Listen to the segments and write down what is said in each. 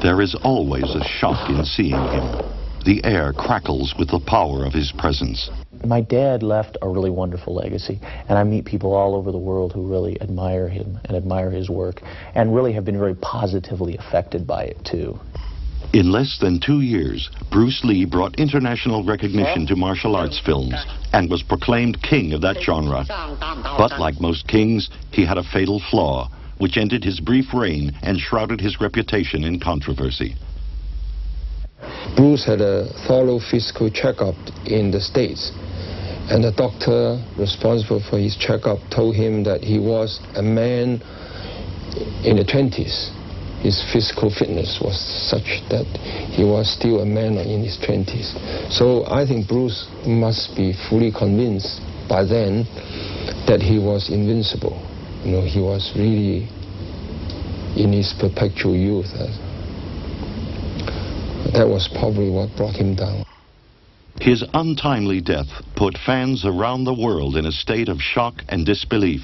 There is always a shock in seeing him. The air crackles with the power of his presence. My dad left a really wonderful legacy, and I meet people all over the world who really admire him and admire his work, and really have been very positively affected by it, too. In less than 2 years, Bruce Lee brought international recognition to martial arts films and was proclaimed king of that genre. But like most kings, he had a fatal flaw, which ended his brief reign and shrouded his reputation in controversy. Bruce had a thorough physical checkup in the States, and the doctor responsible for his checkup told him that he was a man in the 20s. His physical fitness was such that he was still a man in his 20s. So I think Bruce must be fully convinced by then that he was invincible. You know, he was really in his perpetual youth. That was probably what brought him down. His untimely death put fans around the world in a state of shock and disbelief.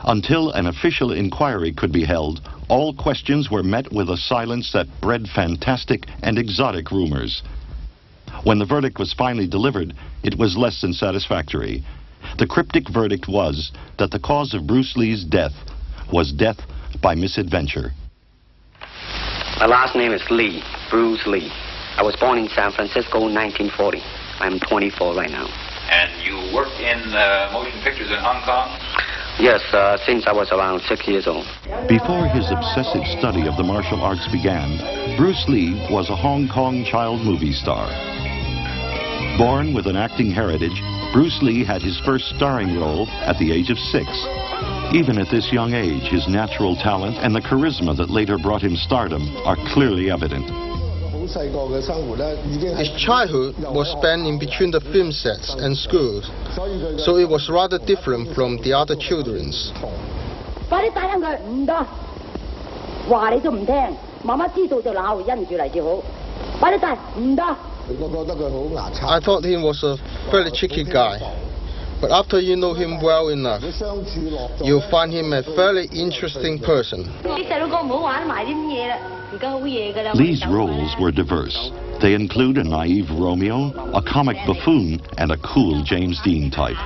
Until an official inquiry could be held, all questions were met with a silence that bred fantastic and exotic rumors. When the verdict was finally delivered, it was less than satisfactory. The cryptic verdict was that the cause of Bruce Lee's death was death by misadventure. My last name is Lee, Bruce Lee. I was born in San Francisco in 1940. I'm 24 right now. And you worked in motion pictures in Hong Kong? Yes, since I was around 6 years old. Before his obsessive study of the martial arts began, Bruce Lee was a Hong Kong child movie star. Born with an acting heritage, Bruce Lee had his first starring role at the age of 6. Even at this young age, his natural talent and the charisma that later brought him stardom are clearly evident. His childhood was spent in between the film sets and schools, so it was rather different from the other children's. I thought he was a fairly tricky guy, but after you know him well enough, you'll find him a fairly interesting person. Lee's roles were diverse. They include a naive Romeo, a comic buffoon, and a cool James Dean type.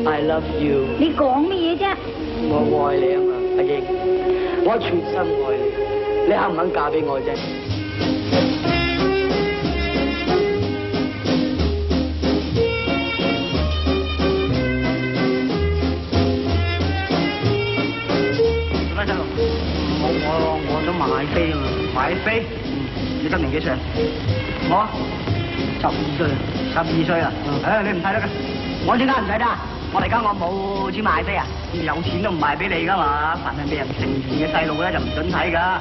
I love you. 你講乜嘢啫？我愛你啊嘛，阿英，我全心愛你，你肯唔肯嫁俾我啫？做咩細路？我想買飛啊嘛，買飛？你今年幾歲啊？我12歲，12歲啊？你唔睇得㗎？我點解唔使得？我哋間我冇錢買飛啊！有錢都唔賣俾你噶嘛，凡係俾人成年嘅細路咧就唔准睇噶。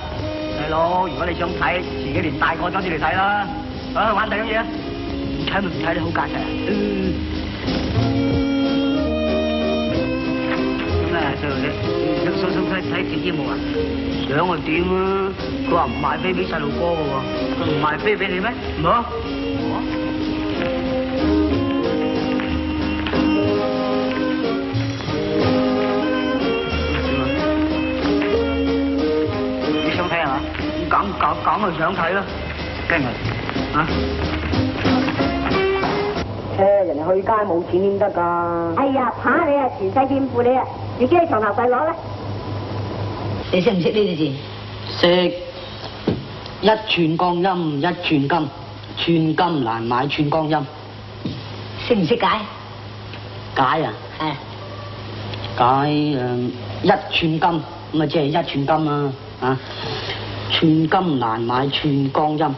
細佬，如果你想睇，遲幾年大個咗先嚟睇啦。啊，玩第二樣嘢啊！唔睇咪唔睇，你好架勢啊！咁啊，細路仔，想睇鐵衣舞啊？想就點啊？佢話唔賣飛俾細路哥嘅喎，佢唔賣飛俾你咩？唔好。講就想睇啦，驚啊！人哋去街冇錢點得㗎？哎呀，怕你啊，前世欠負你啊，自己喺床頭櫃攞啦。你識唔識呢啲字？識。一寸光陰一寸金，寸金難買寸光陰。識唔識解？解啊？係。解一寸金咁啊，即係一寸金啊！啊！寸金難買寸光陰，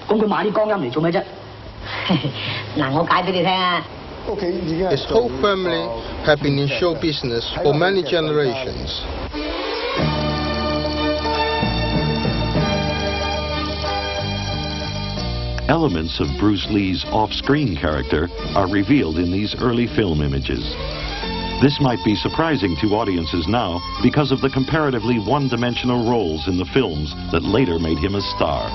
咁佢買啲光陰嚟做咩啫？嗱，我解俾你聽啊。His whole family have been in show business for many generations. Elements of Bruce Lee's off-screen character are revealed in these early film images. This might be surprising to audiences now because of the comparatively one-dimensional roles in the films that later made him a star.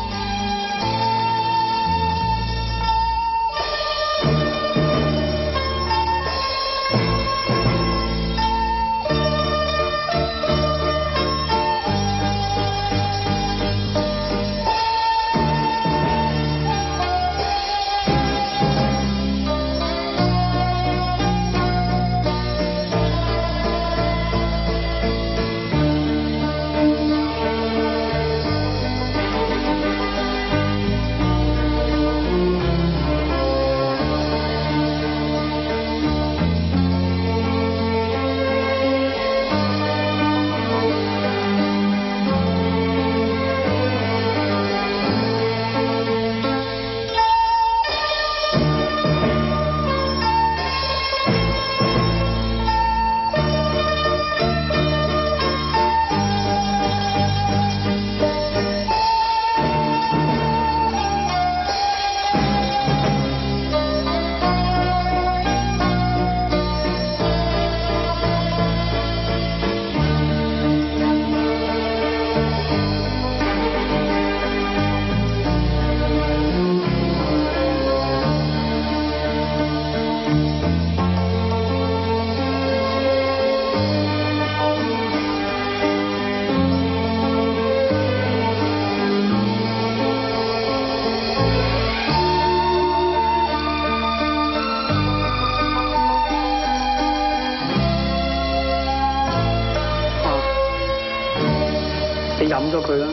你飲咗佢啦，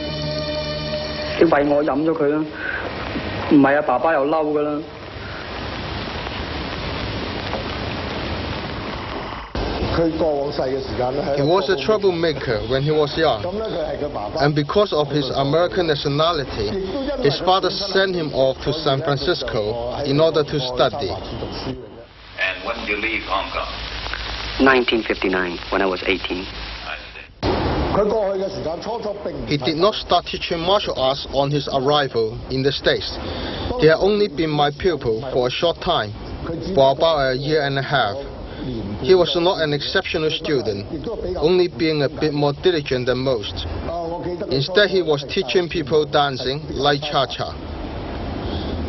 你為我飲咗佢啦，唔係啊，爸爸又嬲噶啦。He was a troublemaker when he was young, and because of his American nationality, his father sent him off to San Francisco in order to study. And when did you leave Hong Kong? 1959, when I was 18. He did not start teaching martial arts on his arrival in the States. He had only been my pupil for a short time, for about a year and a half. He was not an exceptional student, only being a bit more diligent than most. Instead, he was teaching people dancing like cha-cha.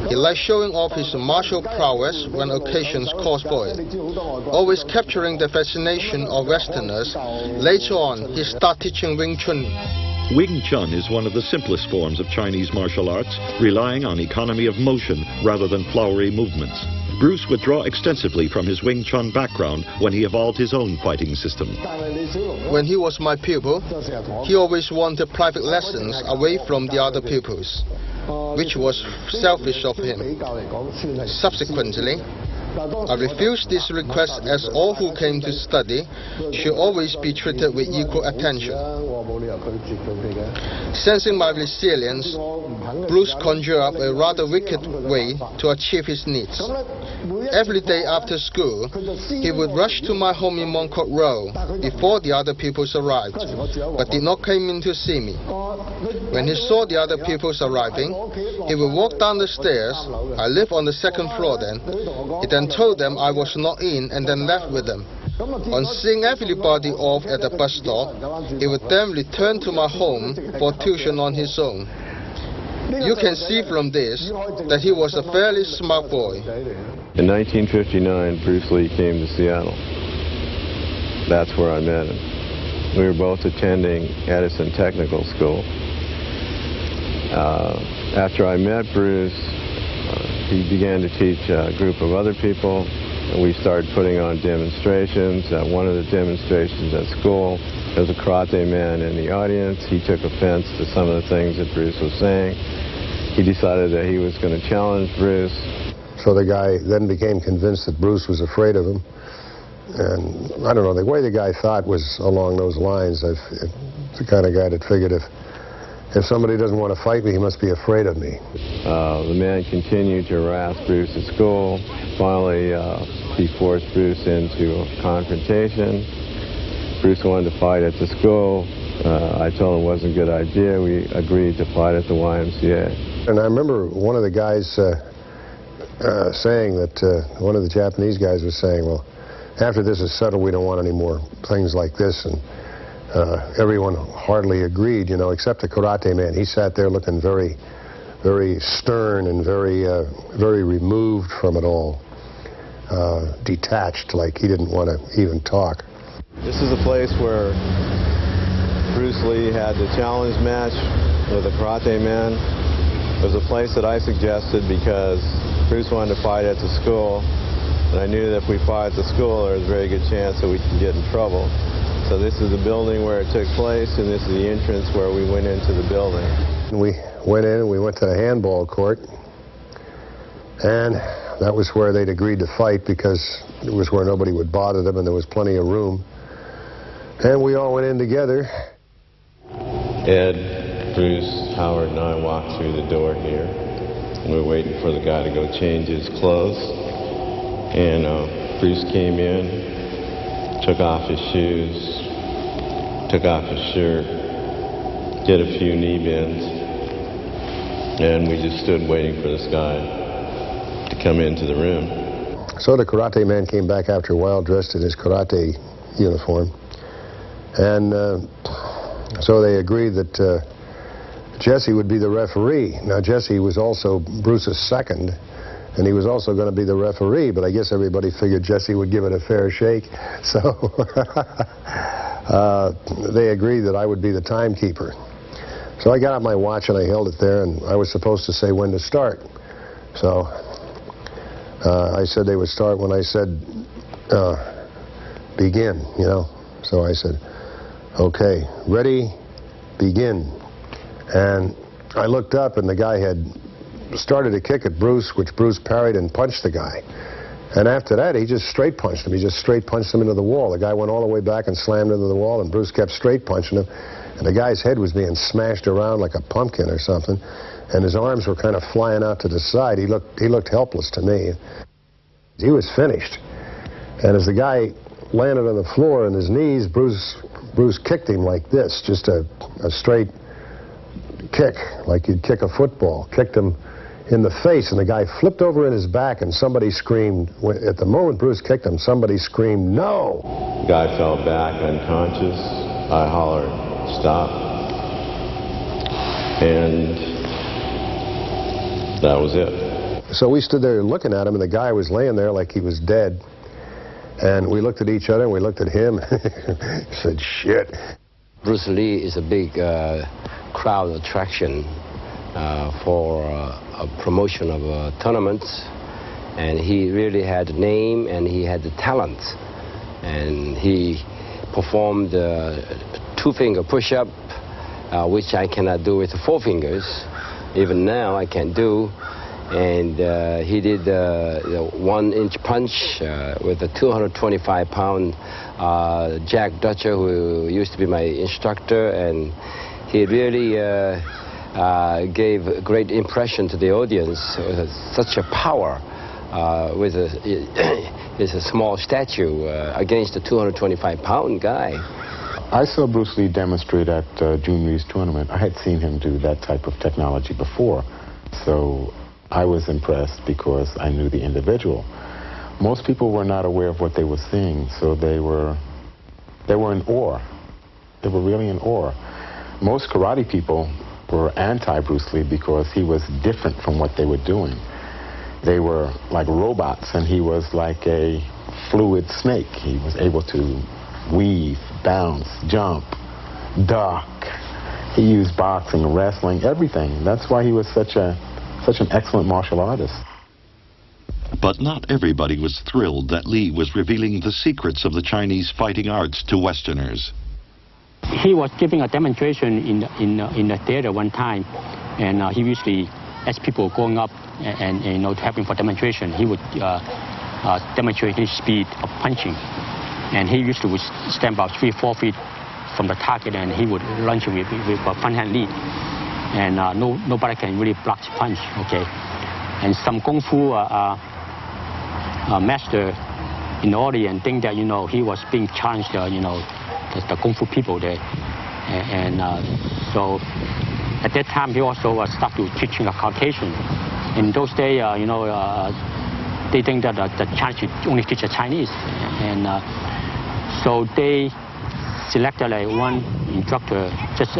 He liked showing off his martial prowess when occasions called for it, always capturing the fascination of Westerners. Later on, he started teaching Wing Chun. Wing Chun is one of the simplest forms of Chinese martial arts, relying on economy of motion rather than flowery movements. Bruce would draw extensively from his Wing Chun background when he evolved his own fighting system. When he was my pupil, he always wanted private lessons away from the other pupils, which was selfish of him. Subsequently, I refused this request as all who came to study should always be treated with equal attention. Sensing my resilience, Bruce conjured up a rather wicked way to achieve his needs. Every day after school, he would rush to my home in Moncourt Road before the other pupils arrived, but did not come in to see me. When he saw the other pupils arriving, he would walk down the stairs. I live on the second floor then. He then told them I was not in and then left with them. On seeing everybody off at the bus stop, he would then return to my home for tuition on his own. You can see from this that he was a fairly smart boy. In 1959, Bruce Lee came to Seattle. That's where I met him. We were both attending Edison Technical School. After I met Bruce, he began to teach a group of other people, and we started putting on demonstrations. One of the demonstrations at school, there was a karate man in the audience. He took offense to some of the things that Bruce was saying. He decided that he was going to challenge Bruce. So the guy then became convinced that Bruce was afraid of him. And I don't know, the way the guy thought was along those lines. The kind of guy that figured if somebody doesn't want to fight me, he must be afraid of me. The man continued to harass Bruce at school. Finally, he forced Bruce into a confrontation. Bruce wanted to fight at the school. I told him it wasn't a good idea. We agreed to fight at the YMCA. And I remember one of the guys saying that, one of the Japanese guys was saying, well, after this is settled, we don't want any more things like this. And everyone hardly agreed, you know, except the karate man. He sat there looking very, very stern and very, very removed from it all, detached, like he didn't want to even talk. This is a place where Bruce Lee had the challenge match with a karate man. It was a place that I suggested because Bruce wanted to fight at the school, and I knew that if we fought at the school, there was a very good chance that we could get in trouble. So this is the building where it took place, and this is the entrance where we went into the building. We went in and we went to the handball court, and that was where they'd agreed to fight because it was where nobody would bother them and there was plenty of room. And we all went in together. Ed, Bruce, Howard, and I walked through the door here, and we were waiting for the guy to go change his clothes. And Bruce came in, took off his shoes, took off his shirt, did a few knee bends, and we just stood waiting for this guy to come into the room. So the karate man came back after a while dressed in his karate uniform, and so they agreed that Jesse would be the referee. Now Jesse was also Bruce's second, and he was also going to be the referee, but I guess everybody figured Jesse would give it a fair shake, so they agreed that I would be the timekeeper. So I got out my watch and I held it there, and I was supposed to say when to start. So I said they would start when I said begin, you know. So I said, okay, ready, begin. And I looked up and the guy had started to kick at Bruce, which Bruce parried and punched the guy. And after that, he just straight punched him. He just straight punched him into the wall. The guy went all the way back and slammed into the wall, and Bruce kept straight punching him. And the guy's head was being smashed around like a pumpkin or something, and his arms were kind of flying out to the side. He looked helpless to me. He was finished. And as the guy landed on the floor on his knees, Bruce kicked him like this, just a straight kick, like you'd kick a football. Kicked him in the face, and the guy flipped over in his back, and somebody screamed. At the moment Bruce kicked him, somebody screamed, "No!" The guy fell back unconscious. I hollered, "Stop." And that was it. So we stood there looking at him, and the guy was laying there like he was dead. And we looked at each other, and we looked at him. Said, "Shit." Bruce Lee is a big crowd attraction for a promotion of tournaments, and he really had a name and he had the talent, and he performed two-finger push-up, which I cannot do with 4 fingers. Even now I can't do. And he did the 1-inch punch with a 225-pound Jack Dutcher, who used to be my instructor, and he really gave a great impression to the audience. Such a power with a small statue against a 225-pound guy. I saw Bruce Lee demonstrate at June Ree's tournament. I had seen him do that type of technology before, so I was impressed because I knew the individual. Most people were not aware of what they were seeing, so they were in awe. They were really in awe. Most karate people were anti-Bruce Lee because he was different from what they were doing. They were like robots, and he was like a fluid snake. He was able to weave, bounce, jump, duck. He used boxing, wrestling, everything. That's why he was such an excellent martial artist. But not everybody was thrilled that Lee was revealing the secrets of the Chinese fighting arts to Westerners. He was giving a demonstration in the theater one time, and he usually, as people going up and to help him for demonstration, he would demonstrate his speed of punching. And he usually would stand about 3-4 feet from the target, and he would launch with a front hand lead. And nobody can really block his punch, okay? And some Kung Fu master in the audience think that, he was being challenged, the Kung Fu people there. And so at that time, he also started teaching occultation. In those days, they think that the Chinese only teach the Chinese. And so they selected one instructor just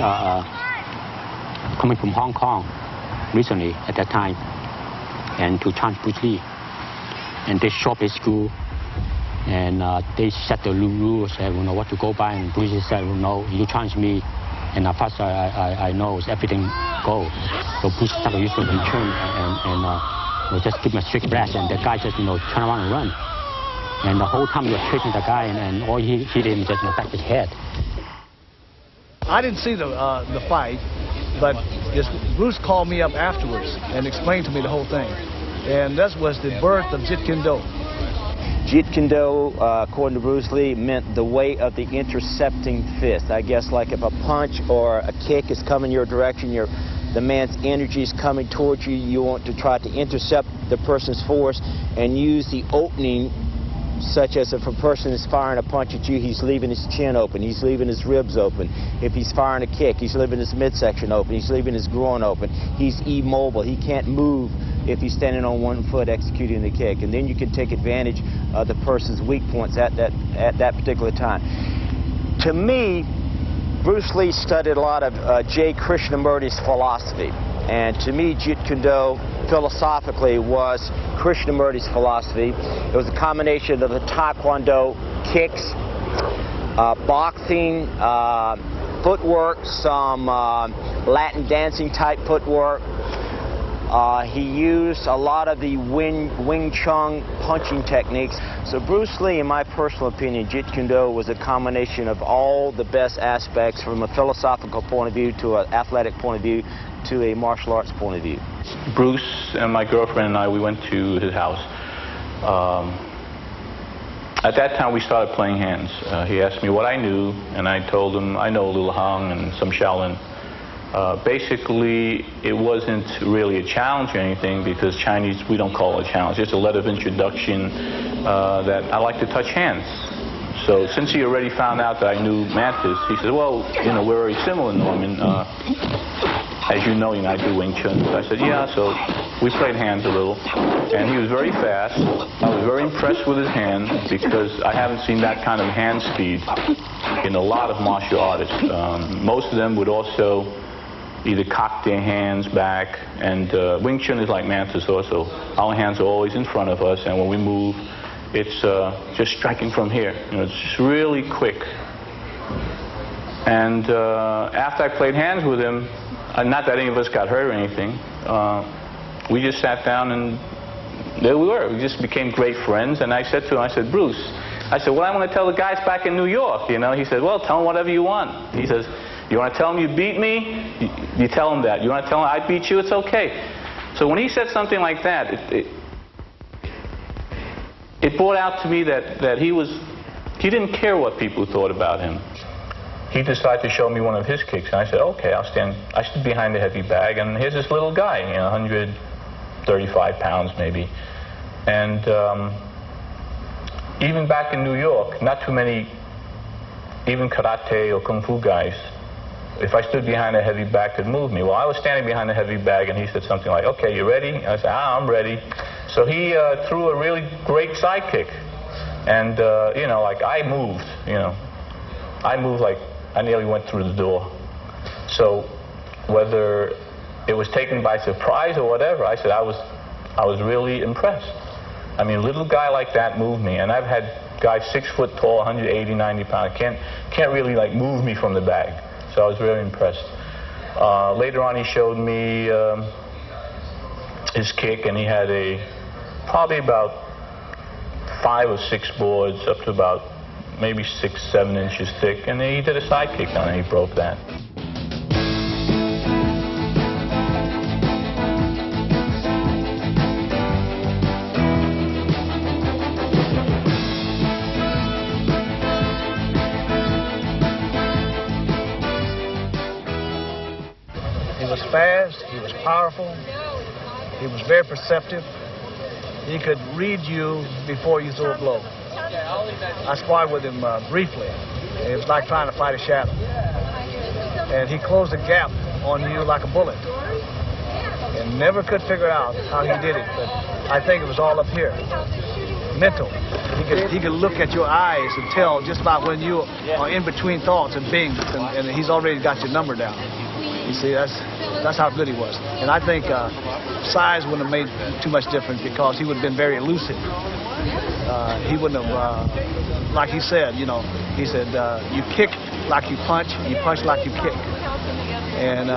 coming from Hong Kong recently at that time, and to challenge Bruce Lee. And they shop his school, and they set the rules, what to go by. And Bruce Lee said, no, you challenge me, and as far as I know, everything goes. So Bruce started using the turn and just give him a strict blast, and the guy just turn around and run. And the whole time he was chasing the guy, and all he hit him just in the back of his head. I didn't see the fight, but Bruce called me up afterwards and explained to me the whole thing. And that was the birth of Jeet Kune Do. Jeet Kune Do, according to Bruce Lee, meant the way of the intercepting fist. I guess like if a punch or a kick is coming your direction, the man's energy is coming towards you, you want to try to intercept the person's force and use the opening, such as if a person is firing a punch at you, he's leaving his chin open, he's leaving his ribs open. If he's firing a kick, he's leaving his midsection open, he's leaving his groin open. He's immobile, he can't move if he's standing on one foot executing the kick. And then you can take advantage of the person's weak points at that particular time. To me, Bruce Lee studied a lot of J. Krishnamurti's philosophy. And to me, Jeet Kune Do, philosophically, was Krishnamurti's philosophy. It was a combination of the Taekwondo kicks, boxing, footwork, some Latin dancing type footwork. He used a lot of the Wing Chun punching techniques. So Bruce Lee, in my personal opinion, Jeet Kune Do was a combination of all the best aspects from a philosophical point of view to an athletic point of view to a martial arts point of view. Bruce and my girlfriend and I, we went to his house. At that time, we started playing hands. He asked me what I knew, and I told him I know Liu Hang and some Shaolin. Basically, it wasn't really a challenge or anything, because Chinese, we don't call it a challenge. It's a letter of introduction that I like to touch hands. So since he already found out that I knew Mantis, he said, well, we're very similar, Norman. As you know, I do Wing Chun. So I said, yeah, so we played hands a little. And he was very fast. I was very impressed with his hand, because I haven't seen that kind of hand speed in a lot of martial artists. Most of them would also either cock their hands back, and Wing Chun is like Mantis also. Our hands are always in front of us, and when we move, it's just striking from here. It's just really quick. And after I played hands with him, not that any of us got hurt or anything, we just sat down and there we were. We just became great friends. And I said to him, I said, Bruce, I said, what am I going to tell the guys back in New York? He said, well, tell them whatever you want. He says, you want to tell them you beat me? You tell them that. You want to tell them I beat you? It's okay. So when he said something like that, it brought out to me that he didn't care what people thought about him. He decided to show me one of his kicks, and I said, okay, I stood behind the heavy bag, and here's this little guy, 135 pounds maybe. And even back in New York, not too many even karate or kung fu guys, if I stood behind a heavy bag, could move me. Well, I was standing behind a heavy bag, and he said something like, "Okay, you ready?" I said, "I'm ready." So he threw a really great side kick. And, you know, like I moved, you know. I moved like I nearly went through the door. So whether it was taken by surprise or whatever, I said I was really impressed. I mean, a little guy like that moved me. And I've had guys 6 foot tall, 180, 90 pounds, can't really like move me from the bag. So I was very impressed. Later on, he showed me his kick, and he had probably about 5 or 6 boards, up to about maybe 6, 7 inches thick, and he did a side kick on it, and he broke that. He was fast, he was powerful, he was very perceptive. He could read you before you threw a blow. I sparred with him briefly. It was like trying to fight a shadow. And he closed the gap on you like a bullet. And never could figure out how he did it, but I think it was all up here. Mental. He could look at your eyes and tell just about when you are in between thoughts and bings, and he's already got your number down. You see, that's how good he was. And I think size wouldn't have made too much difference because he would have been very elusive. He wouldn't have, like he said, you know, he said, you kick like you punch like you kick. And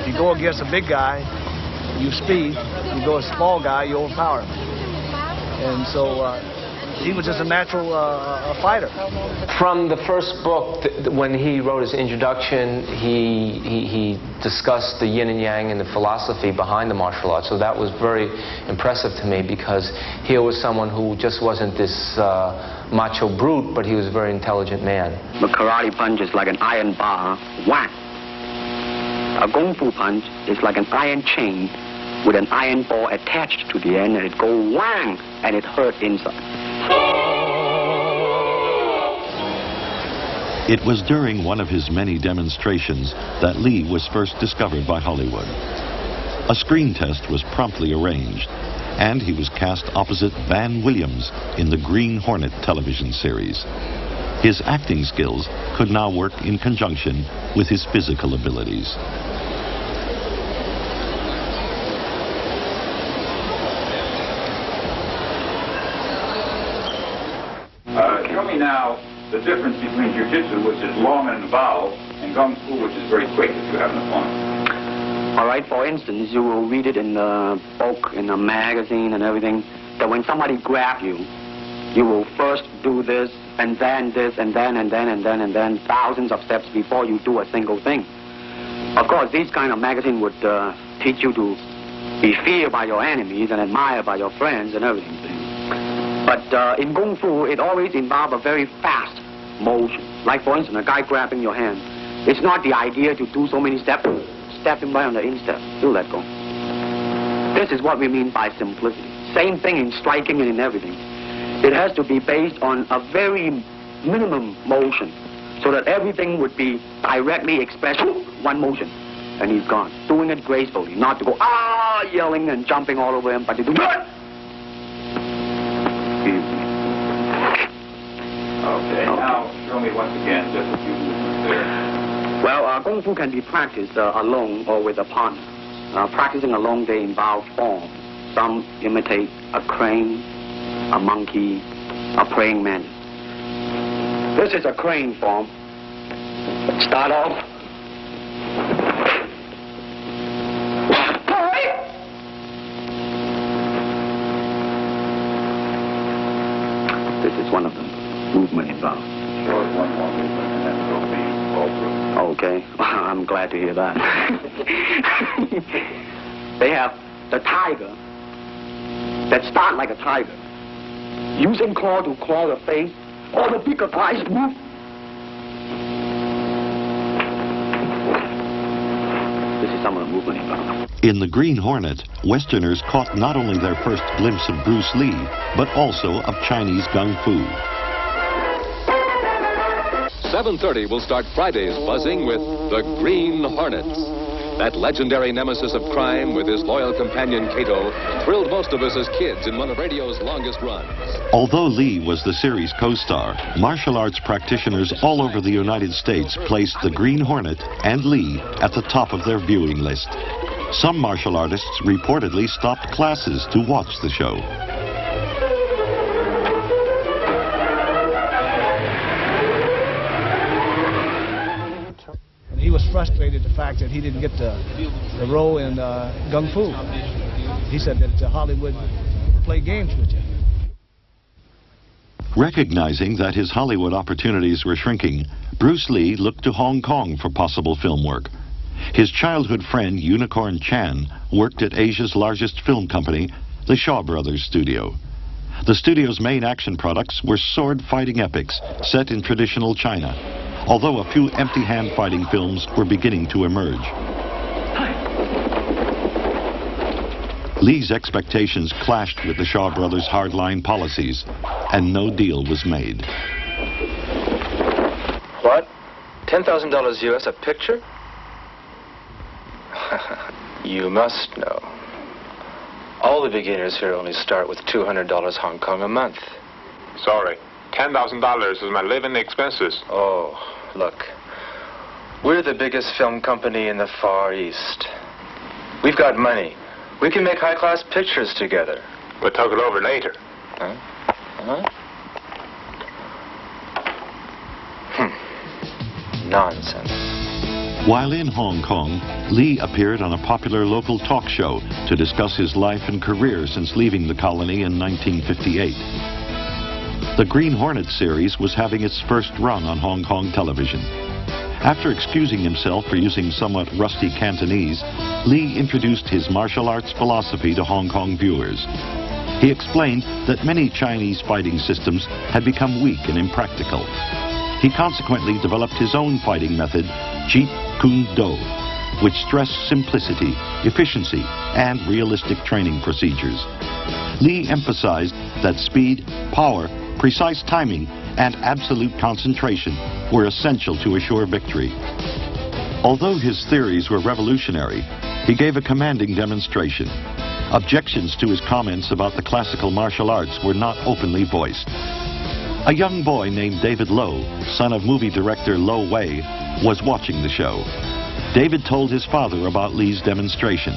if you go against a big guy, you speed. You go a small guy, you overpower him. And so he was just a natural fighter. From the first book, when he wrote his introduction, he discussed the yin and yang and the philosophy behind the martial arts. So that was very impressive to me, because here was someone who just wasn't this macho brute, but he was a very intelligent man. The karate punch is like an iron bar, whack. A kung fu punch is like an iron chain with an iron ball attached to the end, and it goes whang, and it hurt inside. It was during one of his many demonstrations that Lee was first discovered by Hollywood. A screen test was promptly arranged, and he was cast opposite Van Williams in the Green Hornet television series. His acting skills could now work in conjunction with his physical abilities. Tell me now the difference between jiu-jitsu, which is long and involved, and kung fu, which is very quick if you have an opponent. All right, for instance, you will read it in the book, in a magazine and everything, that when somebody grabs you, you will first do this, and then this, and then, and then, and then, and then, thousands of steps before you do a single thing. Of course, these kind of magazine would teach you to be feared by your enemies and admired by your friends and everything. But in Kung Fu, it always involves a very fast motion. Like, for instance, a guy grabbing your hand. It's not the idea to do so many steps, step him right on the instep, do let go. This is what we mean by simplicity. Same thing in striking and in everything. It has to be based on a very minimum motion, so that everything would be directly expressed, one motion, and he's gone. Doing it gracefully, not to go, yelling and jumping all over him, but to do good. Okay, now show me once again just a few movements there. Well, Kung Fu can be practiced alone or with a partner. Practicing alone, they involve form. Some imitate a crane, a monkey, a praying man. This is a crane form. Start off. This is one of them. Movement involved. Okay, I'm glad to hear that. They have the tiger that start like a tiger, using claw to claw the face, or the bigger guys move. This is some of the movement. In The Green Hornet, Westerners caught not only their first glimpse of Bruce Lee, but also of Chinese gung fu. 7:30 will start Friday's buzzing with The Green Hornet. That legendary nemesis of crime with his loyal companion Kato thrilled most of us as kids in one of radio's longest runs. Although Lee was the series co-star, martial arts practitioners all over the United States placed The Green Hornet and Lee at the top of their viewing list. Some martial artists reportedly stopped classes to watch the show. He was frustrated the fact that he didn't get the role in Gung Fu. He said that Hollywood played games with you. Recognizing that his Hollywood opportunities were shrinking, Bruce Lee looked to Hong Kong for possible film work. His childhood friend Unicorn Chan worked at Asia's largest film company, the Shaw Brothers Studio. The studio's main action products were sword-fighting epics set in traditional China, although a few empty-hand fighting films were beginning to emerge. Lee's expectations clashed with the Shaw Brothers' hardline policies, and no deal was made. What? $10,000 US a picture? You must know. All the beginners here only start with $200 Hong Kong a month. Sorry. $10,000 is my living expenses. Oh, look. We're the biggest film company in the Far East. We've got money. We can make high-class pictures together. We'll talk it over later. Huh? Nonsense. While in Hong Kong, Lee appeared on a popular local talk show to discuss his life and career since leaving the colony in 1958. The Green Hornet series was having its first run on Hong Kong television. After excusing himself for using somewhat rusty Cantonese, Lee introduced his martial arts philosophy to Hong Kong viewers. He explained that many Chinese fighting systems had become weak and impractical. He consequently developed his own fighting method, Jeet Kune Do, which stressed simplicity, efficiency, and realistic training procedures. Lee emphasized that speed, power, precise timing, and absolute concentration were essential to assure victory. Although his theories were revolutionary, he gave a commanding demonstration. Objections to his comments about the classical martial arts were not openly voiced. A young boy named David Lowe, son of movie director Lo Wei, was watching the show. David told his father about Lee's demonstration.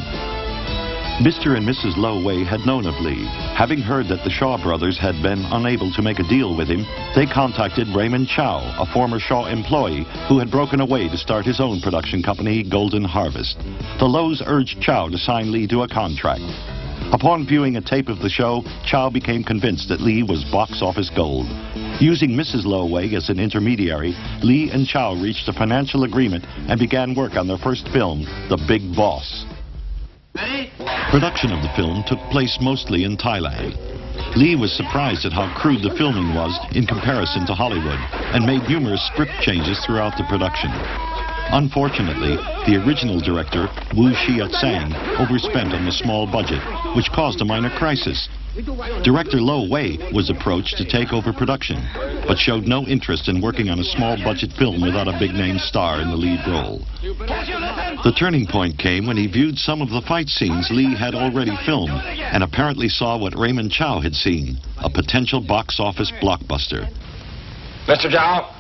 Mr. and Mrs. Lo Wei had known of Lee. Having heard that the Shaw Brothers had been unable to make a deal with him, they contacted Raymond Chow, a former Shaw employee who had broken away to start his own production company, Golden Harvest. The Lows urged Chow to sign Lee to a contract. Upon viewing a tape of the show, Chow became convinced that Lee was box office gold. Using Mrs. Lo Wei as an intermediary, Lee and Chow reached a financial agreement and began work on their first film, The Big Boss. Production of the film took place mostly in Thailand. Lee was surprised at how crude the filming was in comparison to Hollywood and made numerous script changes throughout the production. Unfortunately, the original director, Wu Xiaotsang, overspent on the small budget, which caused a minor crisis. Director Lo Wei was approached to take over production, but showed no interest in working on a small-budget film without a big-name star in the lead role. The turning point came when he viewed some of the fight scenes Lee had already filmed and apparently saw what Raymond Chow had seen, a potential box office blockbuster. Mr. Chow,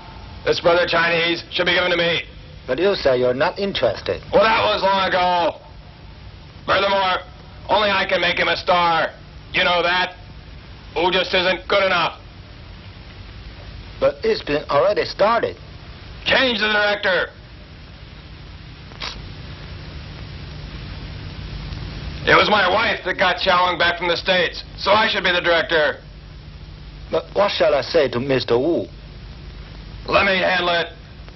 this brother Chinese should be given to me. But you say you're not interested. Well, that was long ago. Furthermore, only I can make him a star. You know that. Who just isn't good enough. But it's been already started. Change the director. It was my wife that got Chowing back from the States, so I should be the director. But what shall I say to Mr. Wu? Let me handle it.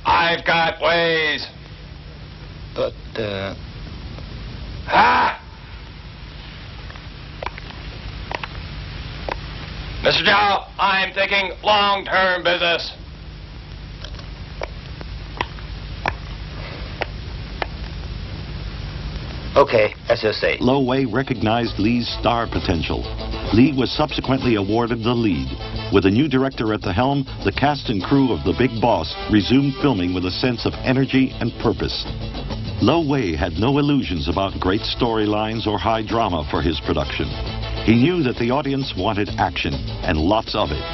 I've got ways. But, Ah! Mr. Chow, I'm thinking long-term business. Okay, as you say. Lo Wei recognized Lee's star potential. Lee was subsequently awarded the lead. With a new director at the helm, the cast and crew of The Big Boss resumed filming with a sense of energy and purpose. Lo Wei had no illusions about great storylines or high drama for his production. He knew that the audience wanted action, and lots of it.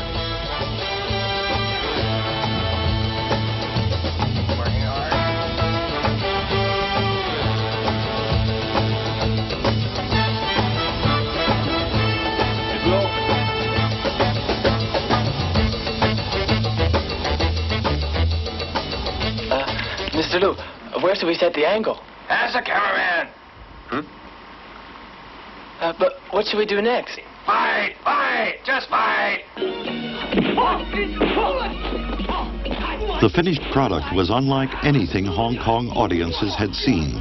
Mr. Liu, where should we set the angle? Ask the cameraman. But what should we do next? Fight! Fight! Just fight! The finished product was unlike anything Hong Kong audiences had seen.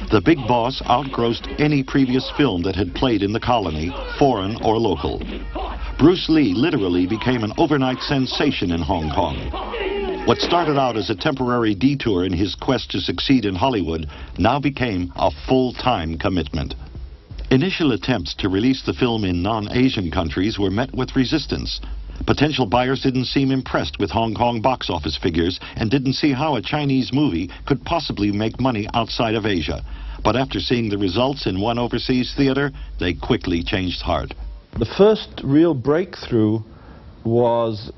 The Big Boss outgrossed any previous film that had played in the colony, foreign or local. Bruce Lee literally became an overnight sensation in Hong Kong. What started out as a temporary detour in his quest to succeed in Hollywood now became a full-time commitment. Initial attempts to release the film in non-Asian countries were met with resistance. Potential buyers didn't seem impressed with Hong Kong box office figures and didn't see how a Chinese movie could possibly make money outside of Asia. But after seeing the results in one overseas theater, they quickly changed heart. The first real breakthrough was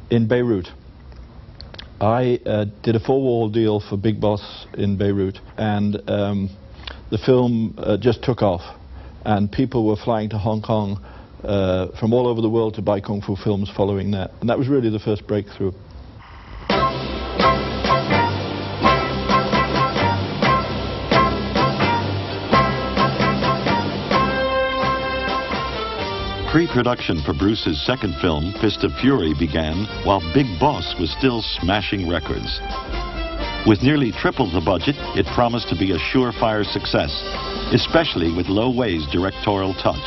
in Beirut. I did a 4-wall deal for Big Boss in Beirut, and the film just took off, and people were flying to Hong Kong from all over the world to buy Kung Fu films following that. And that was really the first breakthrough. Pre-production for Bruce's second film, Fist of Fury, began while Big Boss was still smashing records. With nearly triple the budget, it promised to be a surefire success, especially with Lo Wei's directorial touch.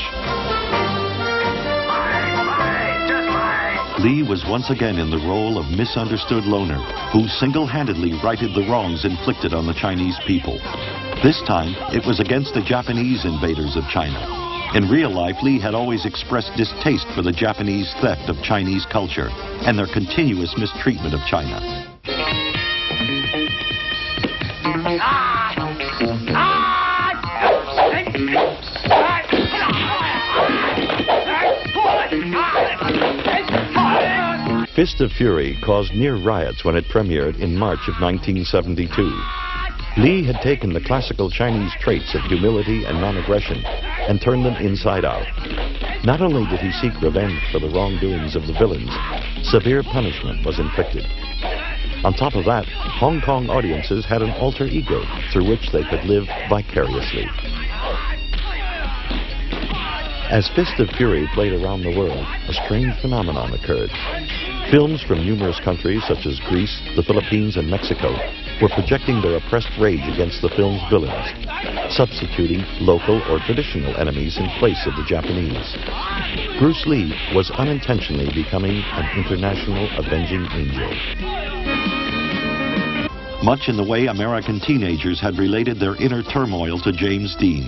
Lee was once again in the role of misunderstood loner, who single-handedly righted the wrongs inflicted on the Chinese people. This time, it was against the Japanese invaders of China. In real life, Lee had always expressed distaste for the Japanese theft of Chinese culture and their continuous mistreatment of China. Fist of Fury caused near riots when it premiered in March of 1972. Lee had taken the classical Chinese traits of humility and non-aggression and turned them inside out. Not only did he seek revenge for the wrongdoings of the villains, severe punishment was inflicted. On top of that, Hong Kong audiences had an alter ego through which they could live vicariously. As Fist of Fury played around the world, a strange phenomenon occurred. Films from numerous countries such as Greece, the Philippines, and Mexico were projecting their oppressed rage against the film's villains, substituting local or traditional enemies in place of the Japanese. Bruce Lee was unintentionally becoming an international avenging angel. Much in the way American teenagers had related their inner turmoil to James Dean.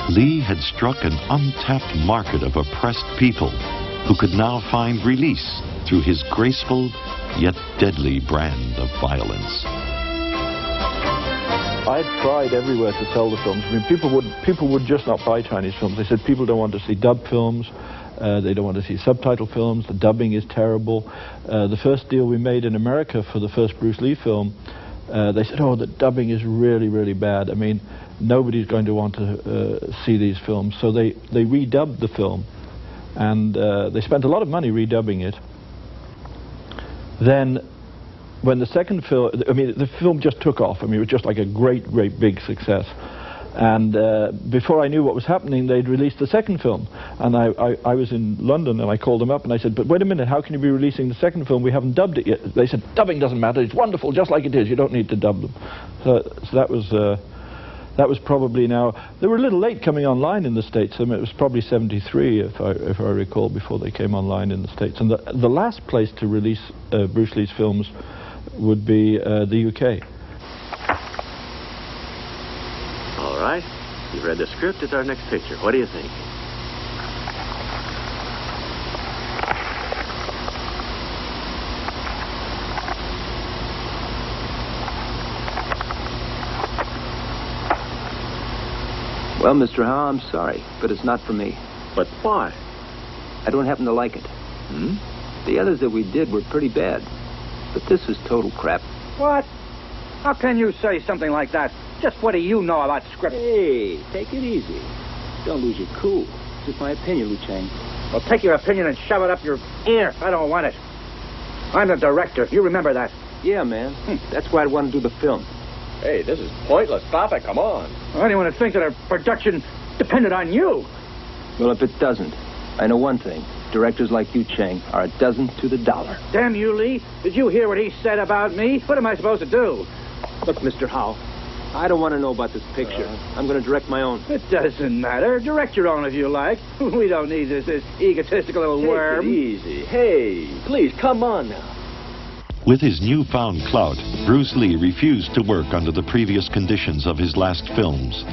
Lee had struck an untapped market of oppressed people who could now find release through his graceful yet deadly brand of violence. I tried everywhere to sell the films. I mean, people would just not buy Chinese films. They said people don't want to see dubbed films. They don't want to see subtitle films. The dubbing is terrible. The first deal we made in America for the first Bruce Lee film, they said, oh, the dubbing is really, really bad. I mean, nobody's going to want to see these films. So they redubbed the film, and they spent a lot of money redubbing it. Then, when the second film, I mean, the film just took off. I mean, it was just like a great, great big success. And before I knew what was happening, they'd released the second film. And I was in London, and I called them up, and I said, but wait a minute, how can you be releasing the second film? We haven't dubbed it yet. They said, dubbing doesn't matter. It's wonderful, just like it is. You don't need to dub them. So that was probably now, they were a little late coming online in the States. I mean, it was probably 73, if I recall, before they came online in the States. And the last place to release Bruce Lee's films would be the UK. All right. You've read the script. It's our next picture. What do you think? Well, Mr. Howe, I'm sorry, but it's not for me. But why? I don't happen to like it. Hmm? The others that we did were pretty bad, but this is total crap. What? How can you say something like that? Just what do you know about script? Hey, take it easy. Don't lose your cool. It's just my opinion, Liu Chang. Well, take your opinion and shove it up your ear. I don't want it. I'm the director. You remember that? Yeah, man. That's why I want to do the film. Hey, this is pointless. Stop it. Come on. Well, anyone would think that a production depended on you. Well, if it doesn't, I know one thing. Directors like you, Chang, are a dozen to the dollar. Damn you, Lee. Did you hear what he said about me? What am I supposed to do? Look, Mr. Howe, I don't want to know about this picture. I'm going to direct my own. It doesn't matter. Direct your own if you like. We don't need this egotistical little worm. Take it easy. Hey, please, come on now. With his newfound clout, Bruce Lee refused to work under the previous conditions of his last films.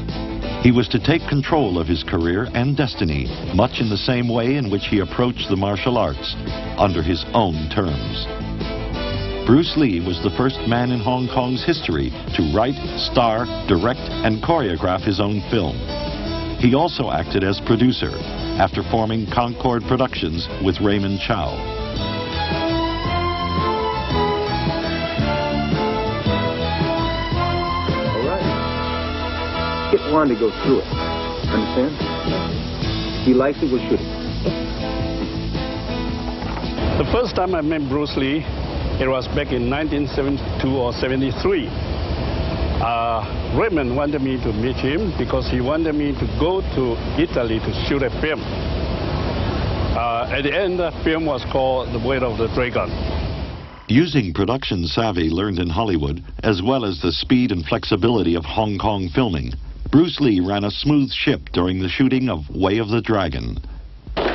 He was to take control of his career and destiny, much in the same way in which he approached the martial arts, under his own terms. Bruce Lee was the first man in Hong Kong's history to write, star, direct, and choreograph his own film. He also acted as producer, after forming Concord Productions with Raymond Chow. Get Juan to go through it. Understand? If he likes it, we'll shoot it. The first time I met Bruce Lee, it was back in 1972 or 73. Raymond wanted me to meet him because he wanted me to go to Italy to shoot a film. At the end, the film was called The Way of the Dragon. Using production savvy learned in Hollywood, as well as the speed and flexibility of Hong Kong filming, Bruce Lee ran a smooth ship during the shooting of Way of the Dragon.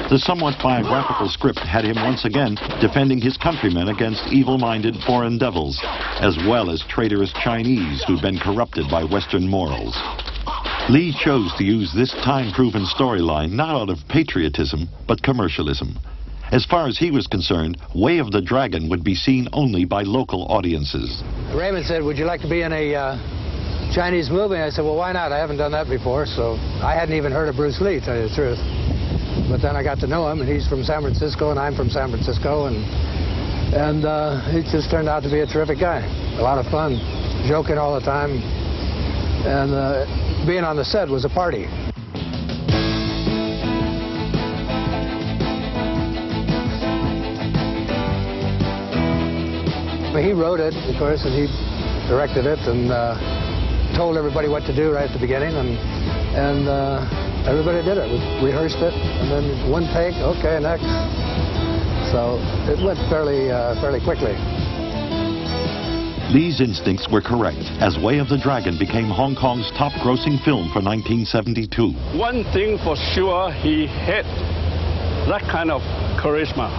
The somewhat biographical script had him once again defending his countrymen against evil-minded foreign devils, as well as traitorous Chinese who'd been corrupted by Western morals. Lee chose to use this time-proven storyline not out of patriotism, but commercialism. As far as he was concerned, Way of the Dragon would be seen only by local audiences. Raymond said, "Would you like to be in a Chinese movie?" I said, "Well, why not? I haven't done that before." So I hadn't even heard of Bruce Lee, to tell you the truth. But then I got to know him, and he's from San Francisco, and I'm from San Francisco, and he just turned out to be a terrific guy. A lot of fun, joking all the time, and being on the set was a party. He wrote it, of course, and he directed it, and told everybody what to do right at the beginning, and everybody did it. We rehearsed it, and then one take, okay, next. So it went fairly quickly. Lee's instincts were correct, as Way of the Dragon became Hong Kong's top-grossing film for 1972. One thing for sure, he had that kind of charisma.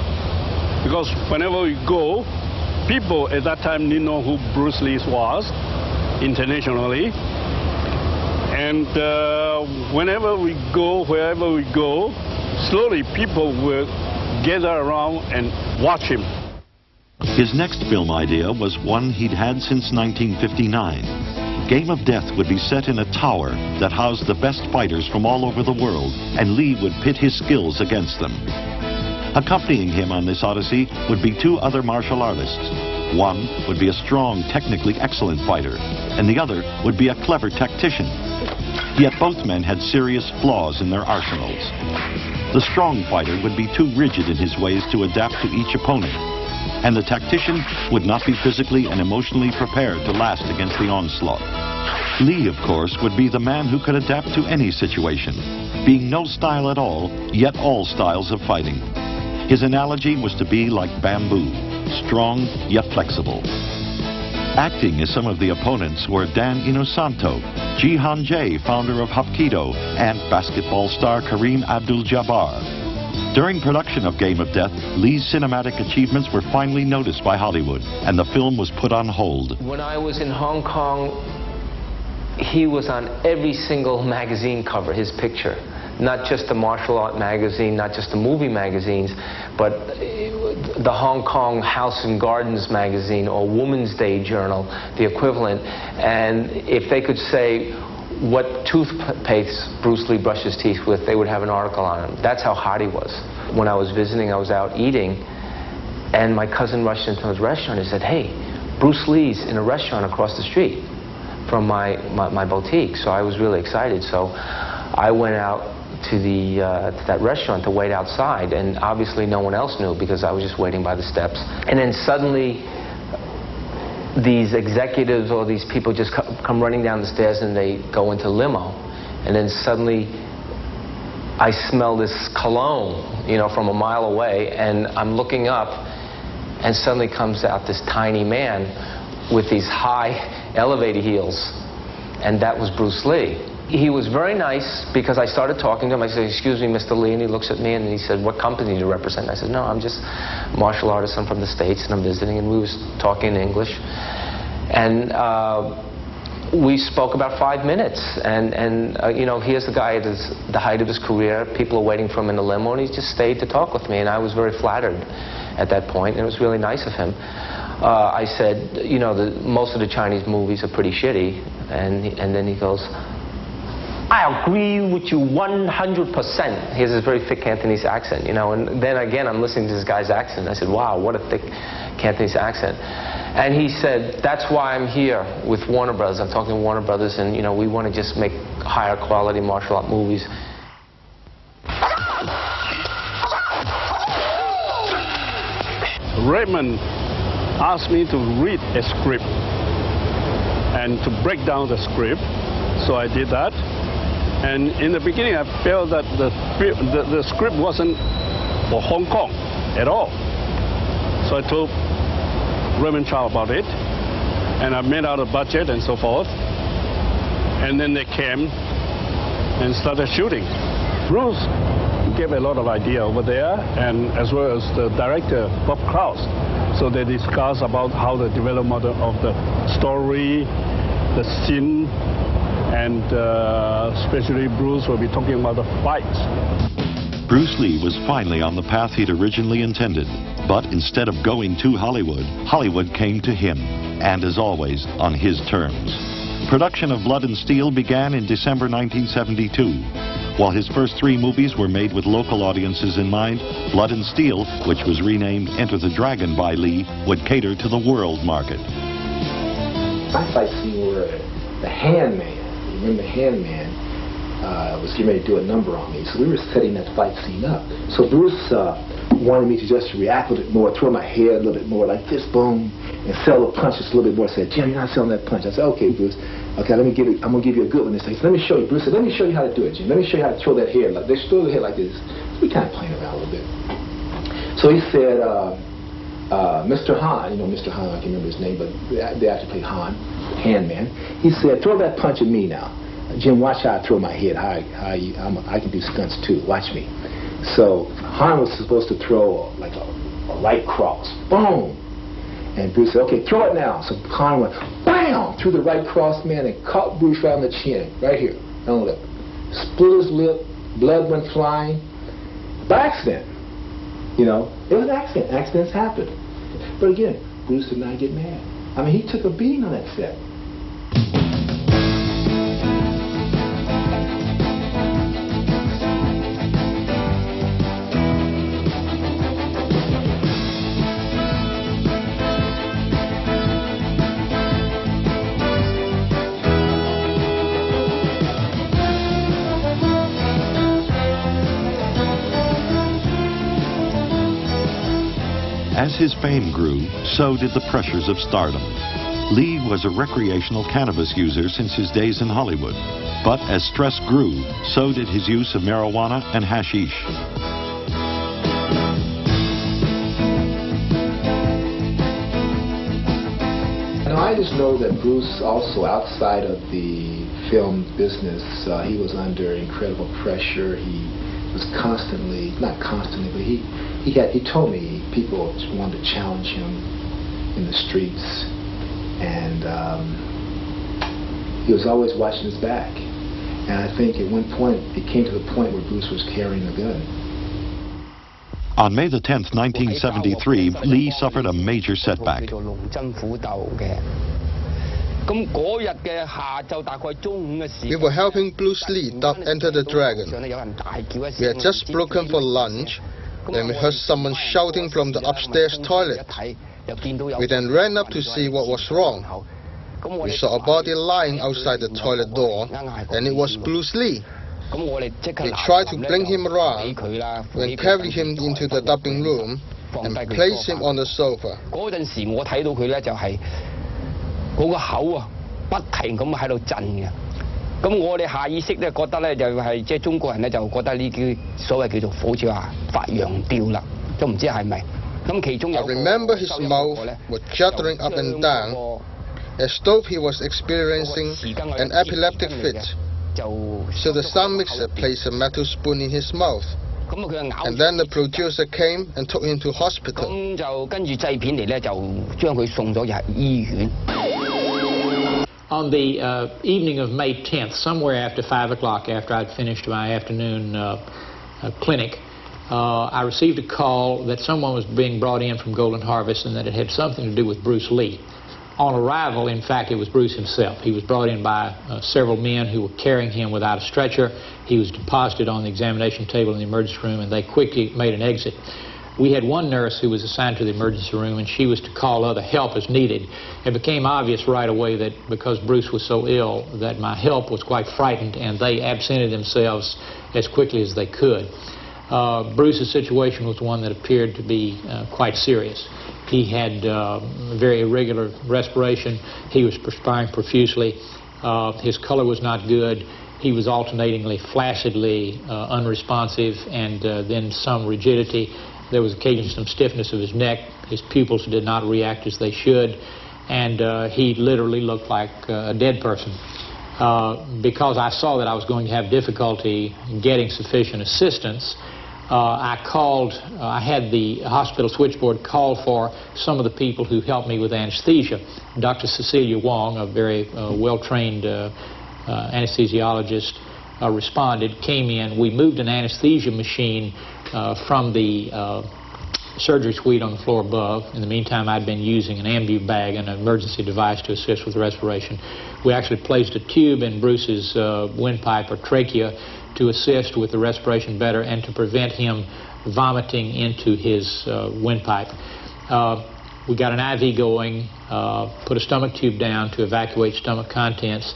Because whenever we go, people at that time didn't know who Bruce Lee was internationally. And whenever we go, wherever we go, slowly people will gather around and watch him. His next film idea was one he'd had since 1959. Game of Death would be set in a tower that housed the best fighters from all over the world, and Lee would pit his skills against them. Accompanying him on this odyssey would be two other martial artists. One would be a strong, technically excellent fighter, and the other would be a clever tactician. Yet both men had serious flaws in their arsenals. The strong fighter would be too rigid in his ways to adapt to each opponent, and the tactician would not be physically and emotionally prepared to last against the onslaught. Lee, of course, would be the man who could adapt to any situation, being no style at all, yet all styles of fighting. His analogy was to be like bamboo, strong yet flexible. Acting as some of the opponents were Dan Inosanto, Jihan Jae, founder of Hapkido, and basketball star Kareem Abdul-Jabbar. During production of Game of Death, Lee's cinematic achievements were finally noticed by Hollywood, and the film was put on hold. When I was in Hong Kong, he was on every single magazine cover, his picture. Not just the martial art magazine, not just the movie magazines, but the Hong Kong House and Gardens magazine or Woman's Day Journal, the equivalent. And if they could say what toothpaste Bruce Lee brushed his teeth with, they would have an article on him. That's how hot he was. When I was visiting, I was out eating, and my cousin rushed into his restaurant and said, "Hey, Bruce Lee's in a restaurant across the street from my boutique." So I was really excited. So I went out to that restaurant to wait outside, and obviously no one else knew because I was just waiting by the steps. And then suddenly these executives or these people just come running down the stairs, and they go into limo, and then suddenly I smell this cologne, you know, from a mile away, and I'm looking up, and suddenly comes out this tiny man with these high elevator heels, and that was Bruce Lee. He was very nice because I started talking to him. I said, "Excuse me, Mr. Lee," and he looks at me and he said, "What company do you represent?" I said, "No, I'm just a martial artist. I'm from the States and I'm visiting," and we was talking in English. And we spoke about 5 minutes, and you know, here's the guy at the height of his career. People are waiting for him in the limo, and he just stayed to talk with me, and I was very flattered at that point, and it was really nice of him. I said, "You know, most of the Chinese movies are pretty shitty," and then he goes, "I agree with you 100%. He has this very thick Cantonese accent, you know, and then again, I'm listening to this guy's accent. I said, "Wow, what a thick Cantonese accent." And he said, "That's why I'm here with Warner Brothers. I'm talking to Warner Brothers, and, you know, we want to just make higher quality martial art movies." Raymond asked me to read a script and to break down the script, so I did that. And in the beginning, I felt that the script wasn't for Hong Kong at all. So I told Raymond Chow about it, and I made out a budget and so forth. And then they came and started shooting. Bruce gave a lot of idea over there, and as well as the director, Bob Klaus. So they discussed about how the development of the story, the scene, and especially Bruce will be talking about the fights. Bruce Lee was finally on the path he'd originally intended, but instead of going to Hollywood, Hollywood came to him, and as always, on his terms. Production of Blood and Steel began in December 1972. While his first 3 movies were made with local audiences in mind, Blood and Steel, which was renamed Enter the Dragon by Lee, would cater to the world market. My fight scene where the Handman, you remember the Handman, was getting ready to do a number on me, so we were setting that fight scene up. So Bruce wanted me to just react a little bit more, throw my head a little bit more like this, boom, and sell the punches a little bit more. Said, "Jim, you're not selling that punch." I said, "Okay, Bruce. Okay, I'm gonna give you a good one." He said, "Let me show you." Bruce said, "Let me show you how to do it, Jim. Let me show you how to throw that head. Like, they throw the head like this." So we kind of playing around a little bit. So he said, Mr. Han, you know Mr. Han, I can't remember his name, but they actually played Han, Handman. He said, "Throw that punch at me now. Jim, watch how I throw my head. I can do stunts too. Watch me." So Han was supposed to throw like a right cross. Boom. And Bruce said, "Okay, throw it now." So Han went, bam, threw the right cross, man, and caught Bruce right on the chin, right here, on the lip. Split his lip, blood went flying. By accident. You know, it was an accident. Accidents happen. But again, Bruce did not get mad. I mean, he took a beating on that set. As his fame grew, so did the pressures of stardom. Lee was a recreational cannabis user since his days in Hollywood. But as stress grew, so did his use of marijuana and hashish. Now, I just know that Bruce, also outside of the film business, he was under incredible pressure. He was constantly, not constantly, but he told me people wanted to challenge him in the streets, and he was always watching his back. And I think at one point it came to the point where Bruce was carrying a gun. On May the 10th, 1973, Lee suffered a major setback. We were helping Bruce Lee duck Enter the Dragon. We had just broken for lunch when we heard someone shouting from the upstairs toilet. We then ran up to see what was wrong. We saw a body lying outside the toilet door, and it was Bruce Lee. We tried to bring him around, then carried him into the dubbing room and placed him on the sofa. I remember his mouth was juddering up and down, as though he was experiencing an epileptic fit. So the sound mixer placed a metal spoon in his mouth. And then the producer came and took him to hospital. On the evening of May 10th, somewhere after 5 o'clock, after I'd finished my afternoon clinic, I received a call that someone was being brought in from Golden Harvest and that it had something to do with Bruce Lee. On arrival, in fact, it was Bruce himself. He was brought in by several men who were carrying him without a stretcher. He was deposited on the examination table in the emergency room, and they quickly made an exit. We had one nurse who was assigned to the emergency room, and she was to call other help as needed. It became obvious right away that because Bruce was so ill that my help was quite frightened, and they absented themselves as quickly as they could. Bruce's situation was one that appeared to be quite serious. He had very irregular respiration. He was perspiring profusely. His color was not good. He was alternatingly flaccidly unresponsive, and then some rigidity. There was occasionally some stiffness of his neck. His pupils did not react as they should, and he literally looked like a dead person. Because I saw that I was going to have difficulty getting sufficient assistance, I had the hospital switchboard call for some of the people who helped me with anesthesia. Dr. Cecilia Wong, a very well-trained anesthesiologist, responded, came in. We moved an anesthesia machine from the surgery suite on the floor above. In the meantime, I'd been using an ambu bag, an emergency device to assist with respiration. We actually placed a tube in Bruce's windpipe or trachea to assist with the respiration better and to prevent him vomiting into his windpipe. We got an IV going, put a stomach tube down to evacuate stomach contents,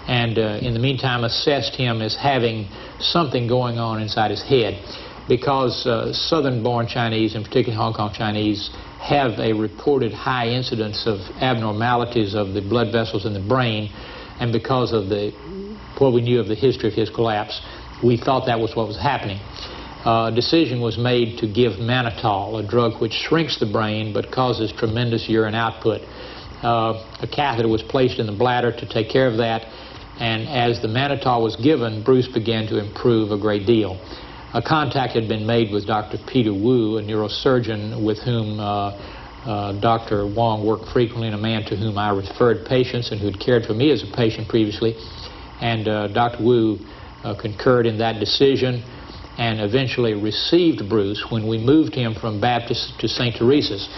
and in the meantime assessed him as having something going on inside his head. Because southern-born Chinese, and particularly Hong Kong Chinese, have a reported high incidence of abnormalities of the blood vessels in the brain, and because of what we knew of the history of his collapse, we thought that was what was happening. A decision was made to give mannitol, a drug which shrinks the brain but causes tremendous urine output. A catheter was placed in the bladder to take care of that, and as the mannitol was given, Bruce began to improve a great deal. A contact had been made with Dr. Peter Wu, a neurosurgeon with whom Dr. Wong worked frequently, and a man to whom I referred patients and who had cared for me as a patient previously. And Dr. Wu concurred in that decision and eventually received Bruce when we moved him from Baptist to St. Teresa's.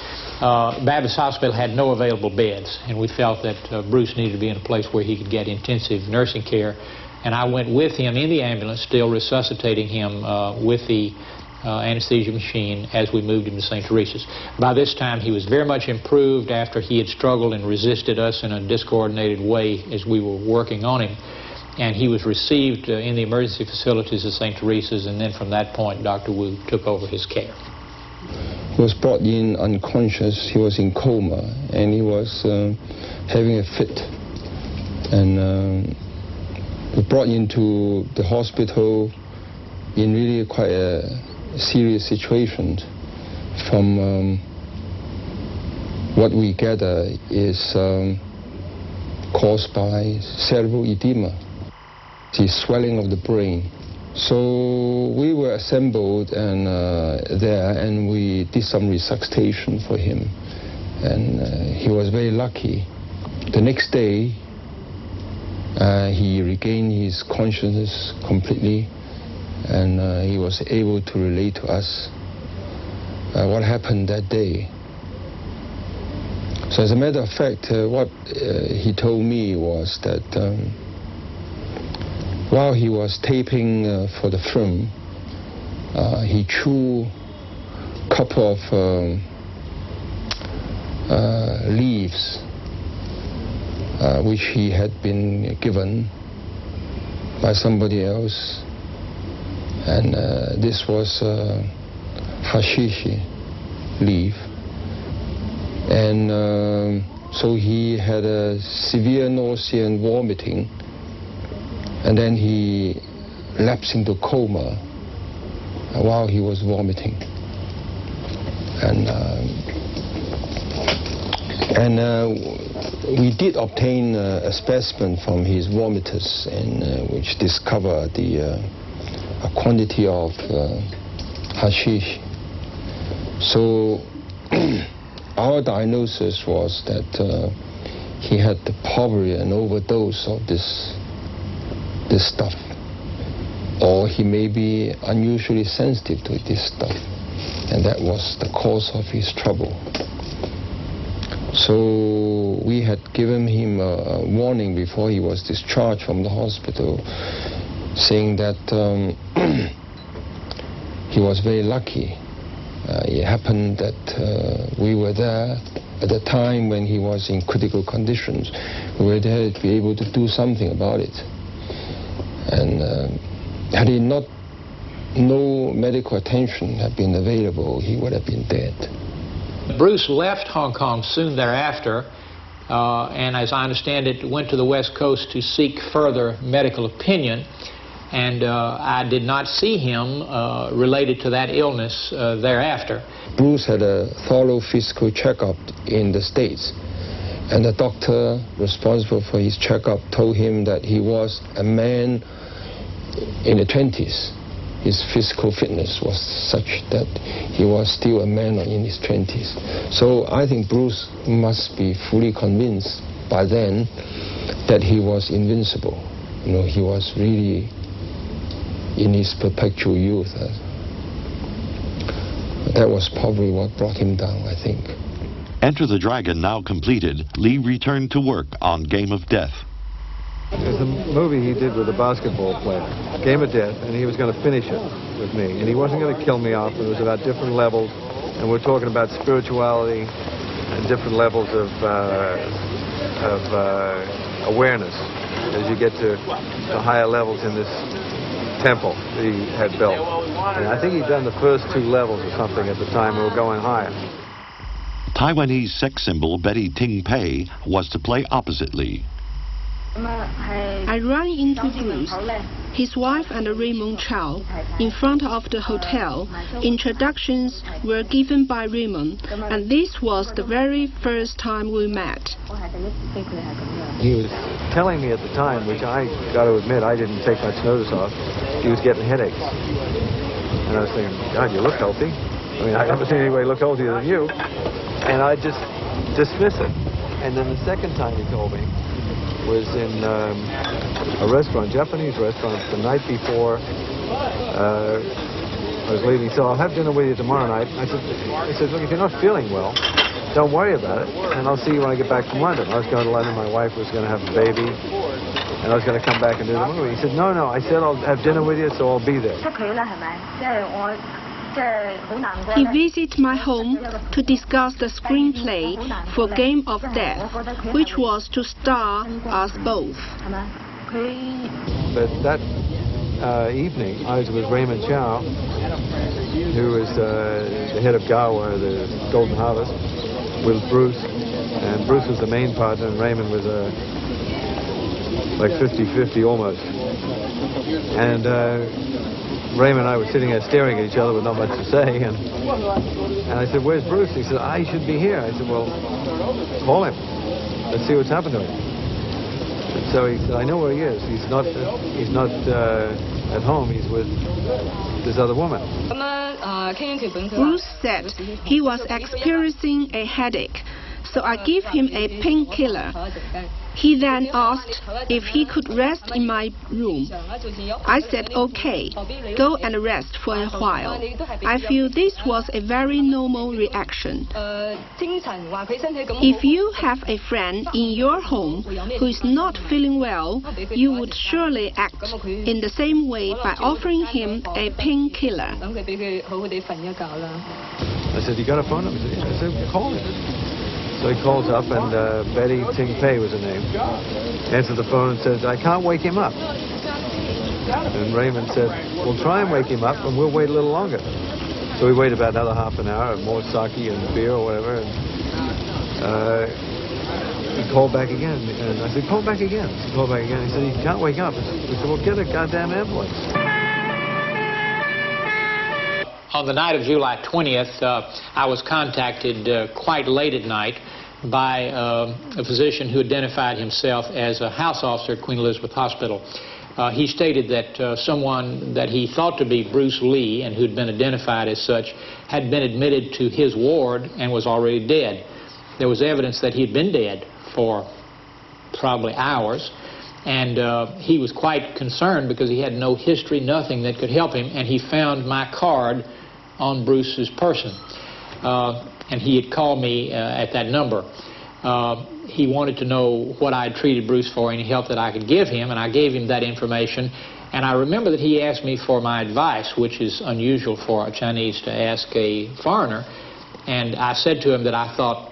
Baptist Hospital had no available beds, and we felt that Bruce needed to be in a place where he could get intensive nursing care. And I went with him in the ambulance, still resuscitating him with the anesthesia machine as we moved him to St. Teresa's. By this time, he was very much improved after he had struggled and resisted us in a discoordinated way as we were working on him. And he was received in the emergency facilities at St. Teresa's, and then from that point, Dr. Wu took over his care. He was brought in unconscious. He was in coma, and he was having a fit. And we brought into the hospital in really quite a serious situation. From what we gather is caused by cerebral edema, the swelling of the brain, So we were assembled and there, and we did some resuscitation for him, and he was very lucky. The next day, he regained his consciousness completely, and he was able to relate to us what happened that day. So as a matter of fact, what he told me was that while he was taping for the film, he chewed a couple of leaves which he had been given by somebody else, and this was hashish leaf. And so he had a severe nausea and vomiting, and then he lapsed into coma while he was vomiting. And we did obtain a specimen from his vomitus, which discovered a quantity of hashish. So our diagnosis was that he had probably an overdose of this stuff, or he may be unusually sensitive to this stuff, and that was the cause of his trouble. So we had given him a warning before he was discharged from the hospital, saying that he was very lucky. It happened that we were there at the time when he was in critical conditions. We were there to be able to do something about it. And had he not, no medical attention had been available, he would have been dead. Bruce left Hong Kong soon thereafter, and as I understand it, went to the West Coast to seek further medical opinion. And I did not see him related to that illness thereafter. Bruce had a thorough physical checkup in the States, and the doctor responsible for his checkup told him that he was a man in the 20s. His physical fitness was such that he was still a man in his 20s. So I think Bruce must be fully convinced by then that he was invincible. You know, he was really in his perpetual youth. That was probably what brought him down, I think. Enter the Dragon now completed, Lee returned to work on Game of Death. There's a movie he did with a basketball player, Game of Death, and he was going to finish it with me. And he wasn't going to kill me off. It was about different levels, and we're talking about spirituality and different levels of awareness as you get to the higher levels in this temple that he had built. And I think he'd done the first 2 levels or something at the time. We were going higher. Taiwanese sex symbol Betty Ting Pei was to play opposite Lee. I ran into Bruce, his wife and Raymond Chow, in front of the hotel. Introductions were given by Raymond, and this was the very first time we met. He was telling me at the time, which I got to admit I didn't take much notice of, he was getting headaches. And I was thinking, God, you look healthy. I mean, I've never seen anybody look healthier than you. And I just dismiss it. And then the second time he told me was in a restaurant, Japanese restaurant, the night before I was leaving. So I'll have dinner with you tomorrow night. I said, look, if you're not feeling well, don't worry about it, and I'll see you when I get back from London. I was going to London, my wife was going to have a baby, and I was going to come back and do the movie. He said, no, I said I'll have dinner with you, so I'll be there. He visited my home to discuss the screenplay for Game of Death, which was to star us both. But that evening, I was with Raymond Chow, who is the head of Gawa, the Golden Harvest, with Bruce. And Bruce was the main partner, and Raymond was like 50-50 almost. And Raymond and I were sitting there staring at each other with not much to say, and I said, where's Bruce? He said, I should be here. I said, well, call him. Let's see what's happened to him. And so he said, I know where he is. He's not at home he's with this other woman. Bruce said he was experiencing a headache, so I gave him a painkiller. He then asked if he could rest in my room. I said, okay, go and rest for a while. I feel this was a very normal reaction. If you have a friend in your home who is not feeling well, you would surely act in the same way by offering him a painkiller. I said, you got a phone number? I said, call him. So he calls up, and Betty Ting Pei was her name. Answers the phone and says, I can't wake him up. And Raymond said, well, try and wake him up, and we'll wait a little longer. So we waited about another half an hour, more sake and beer or whatever, and he called back again. And I said, call back again. He called back again. He said, he can't wake up. We said, well, get a goddamn ambulance. On the night of July 20th, I was contacted quite late at night by a physician who identified himself as a house officer at Queen Elizabeth Hospital. He stated that someone that he thought to be Bruce Lee, and who'd been identified as such, had been admitted to his ward and was already dead. There was evidence that he'd been dead for probably hours, and he was quite concerned because he had no history, nothing that could help him, and he found my card on Bruce's person. And he had called me at that number. He wanted to know what I had treated Bruce for, any help that I could give him, and I gave him that information. And I remember that he asked me for my advice, which is unusual for a Chinese to ask a foreigner. And I said to him that I thought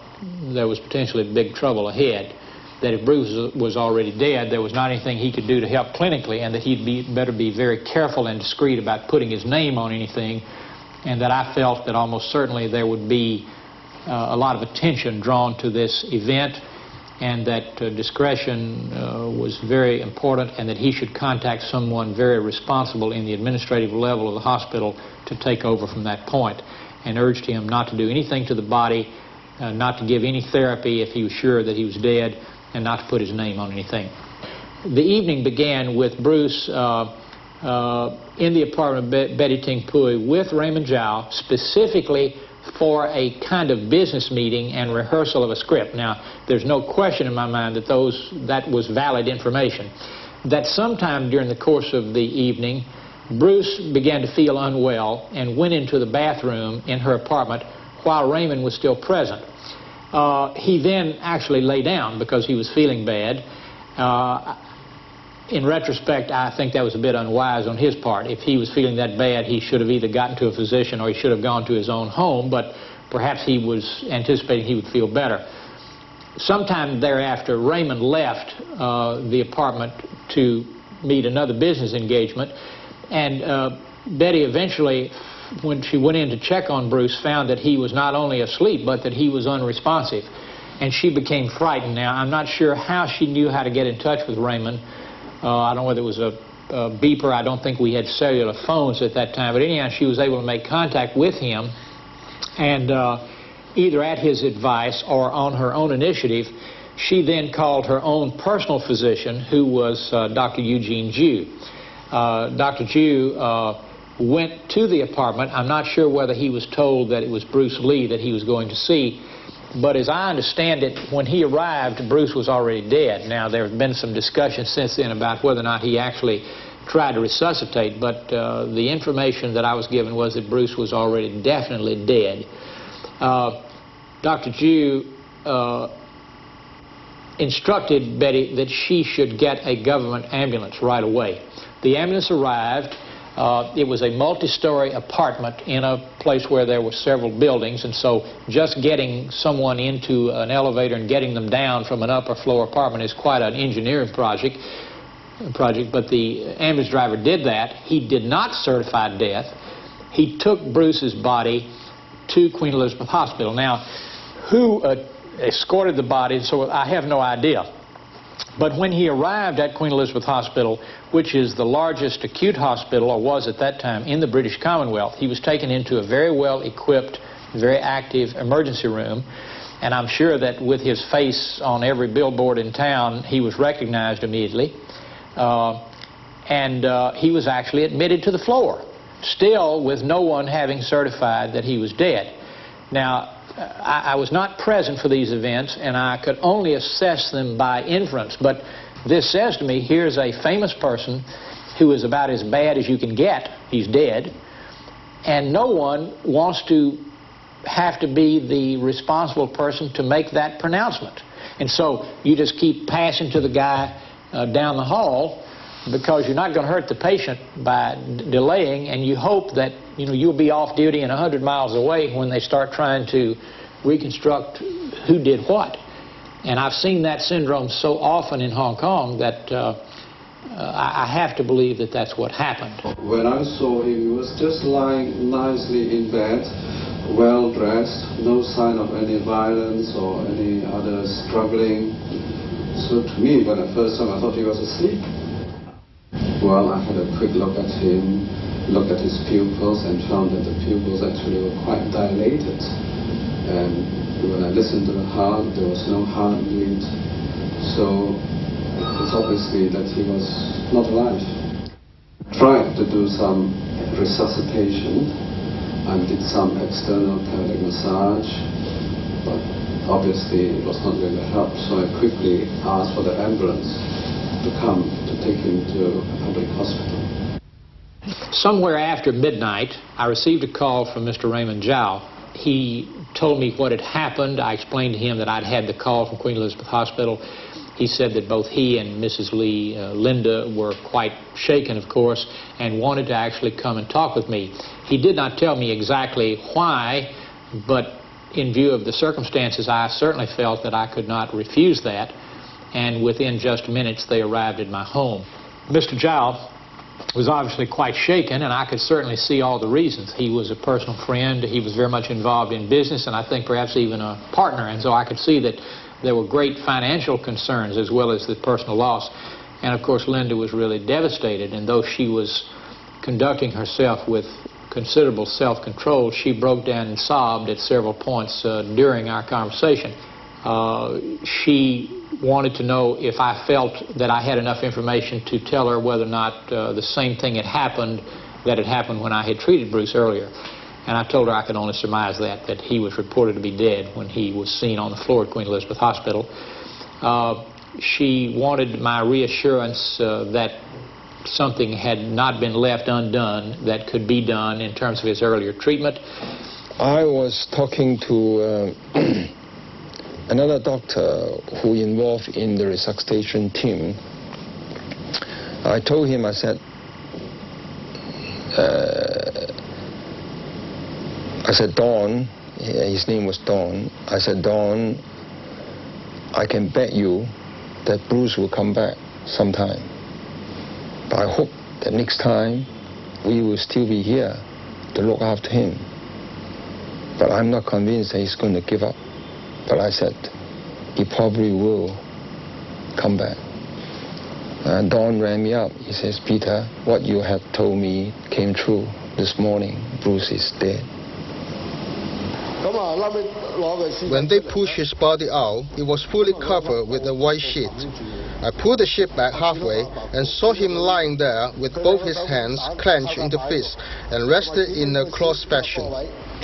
there was potentially big trouble ahead, that if Bruce was already dead, there was not anything he could do to help clinically, and that he'd better be very careful and discreet about putting his name on anything, and that I felt that almost certainly there would be a lot of attention drawn to this event, and that discretion was very important, and that he should contact someone very responsible in the administrative level of the hospital to take over from that point, and urged him not to do anything to the body, not to give any therapy if he was sure that he was dead, and not to put his name on anything. The evening began with Bruce in the apartment of Betty Ting Pei with Raymond Zhao, specifically for a kind of business meeting and rehearsal of a script. Now, there's no question in my mind that that was valid information. That sometime during the course of the evening, Bruce began to feel unwell and went into the bathroom in her apartment while Raymond was still present. He then actually lay down because he was feeling bad. In retrospect, I think that was a bit unwise on his part. If he was feeling that bad, he should have either gotten to a physician or he should have gone to his own home, but perhaps he was anticipating he would feel better. Sometime thereafter, Raymond left the apartment to meet another business engagement, and Betty eventually, when she went in to check on Bruce, found that he was not only asleep, but that he was unresponsive. And she became frightened. Now, I'm not sure how she knew how to get in touch with Raymond. I don't know whether it was a beeper. I don't think we had cellular phones at that time. But anyhow, she was able to make contact with him, and either at his advice or on her own initiative, she then called her own personal physician, who was Dr. Eugene Ju. Dr. Ju went to the apartment. I'm not sure whether he was told that it was Bruce Lee that he was going to see, but as I understand it, when he arrived, Bruce was already dead. Now, there have been some discussion since then about whether or not he actually tried to resuscitate, but the information that I was given was that Bruce was already definitely dead. Dr. Ju instructed Betty that she should get a government ambulance right away. The ambulance arrived. It was a multi-story apartment in a place where there were several buildings, and so just getting someone into an elevator and getting them down from an upper floor apartment is quite an engineering project, but the ambulance driver did that. He did not certify death. He took Bruce's body to Queen Elizabeth Hospital. Now, who escorted the body, so I have no idea. But when he arrived at Queen Elizabeth Hospital, which is the largest acute hospital, or was at that time, in the British Commonwealth, he was taken into a very well-equipped, very active emergency room. And I'm sure that with his face on every billboard in town, he was recognized immediately. and he was actually admitted to the floor, still with no one having certified that he was dead. Now, I was not present for these events, and I could only assess them by inference, but this says to me, here's a famous person who is about as bad as you can get. He's dead, and no one wants to have to be the responsible person to make that pronouncement. And so you just keep passing to the guy down the hall, because you're not going to hurt the patient by delaying, and you hope that you'll be off duty and 100 miles away when they start trying to reconstruct who did what. And I've seen that syndrome so often in Hong Kong that I have to believe that that's what happened. When I saw him, he was just lying nicely in bed, well dressed, no sign of any violence or any other struggling. So to me, when the first time I thought he was asleep. Well, I had a quick look at him, looked at his pupils, and found that the pupils actually were quite dilated. And when I listened to the heart, there was no heartbeat. So it's obviously that he was not alive. Tried to do some resuscitation and did some external pelvic massage, but obviously it was not going to help. So I quickly asked for the ambulance to come to take him to a public hospital. Somewhere after midnight, I received a call from Mr. Raymond Zhao. He told me what had happened. I explained to him that I'd had the call from Queen Elizabeth Hospital. He said that both he and Mrs. Lee, Linda, were quite shaken, of course, and wanted to actually come and talk with me. He did not tell me exactly why, but in view of the circumstances, I certainly felt that I could not refuse that. And within just minutes, they arrived at my home. Mr. Zhao was obviously quite shaken, and I could certainly see all the reasons. He was a personal friend. He was very much involved in business, and I think perhaps even a partner. And so I could see that there were great financial concerns as well as the personal loss. And of course, Linda was really devastated. And though she was conducting herself with considerable self-control, she broke down and sobbed at several points during our conversation. She wanted to know if I felt that I had enough information to tell her whether or not the same thing had happened that had happened when I had treated Bruce earlier. And I told her I could only surmise that he was reported to be dead when he was seen on the floor at Queen Elizabeth Hospital. She wanted my reassurance that something had not been left undone that could be done in terms of his earlier treatment. I was talking to another doctor who involved in the resuscitation team. I told him, I said, Don, his name was Don. I said, Don, I can bet you that Bruce will come back sometime. But I hope that next time we will still be here to look after him. But I'm not convinced that he's going to give up. But I said, he probably will come back. And Don rang me up. He says, Peter, what you have told me came true this morning. Bruce is dead. When they pushed his body out, it was fully covered with a white sheet. I pulled the sheet back halfway and saw him lying there with both his hands clenched into fists and rested in a cross fashion.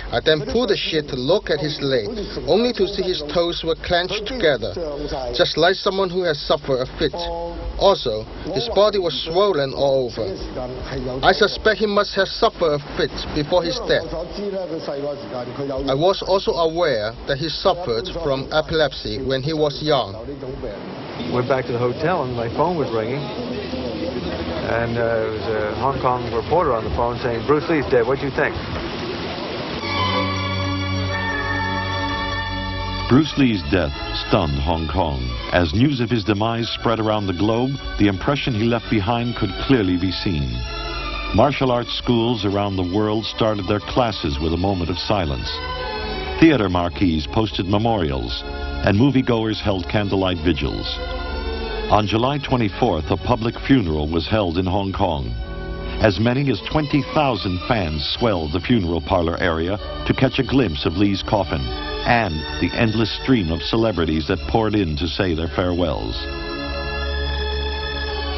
I then pulled the sheet to look at his leg, only to see his toes were clenched together, just like someone who has suffered a fit. Also, his body was swollen all over. I suspect he must have suffered a fit before his death. I was also aware that he suffered from epilepsy when he was young. Went back to the hotel and my phone was ringing. And it was a Hong Kong reporter on the phone saying, Bruce Lee's dead, what do you think? Bruce Lee's death stunned Hong Kong. As news of his demise spread around the globe, the impression he left behind could clearly be seen. Martial arts schools around the world started their classes with a moment of silence. Theater marquees posted memorials, and moviegoers held candlelight vigils. On July 24th, a public funeral was held in Hong Kong. As many as 20,000 fans swelled the funeral parlor area to catch a glimpse of Lee's coffin and the endless stream of celebrities that poured in to say their farewells.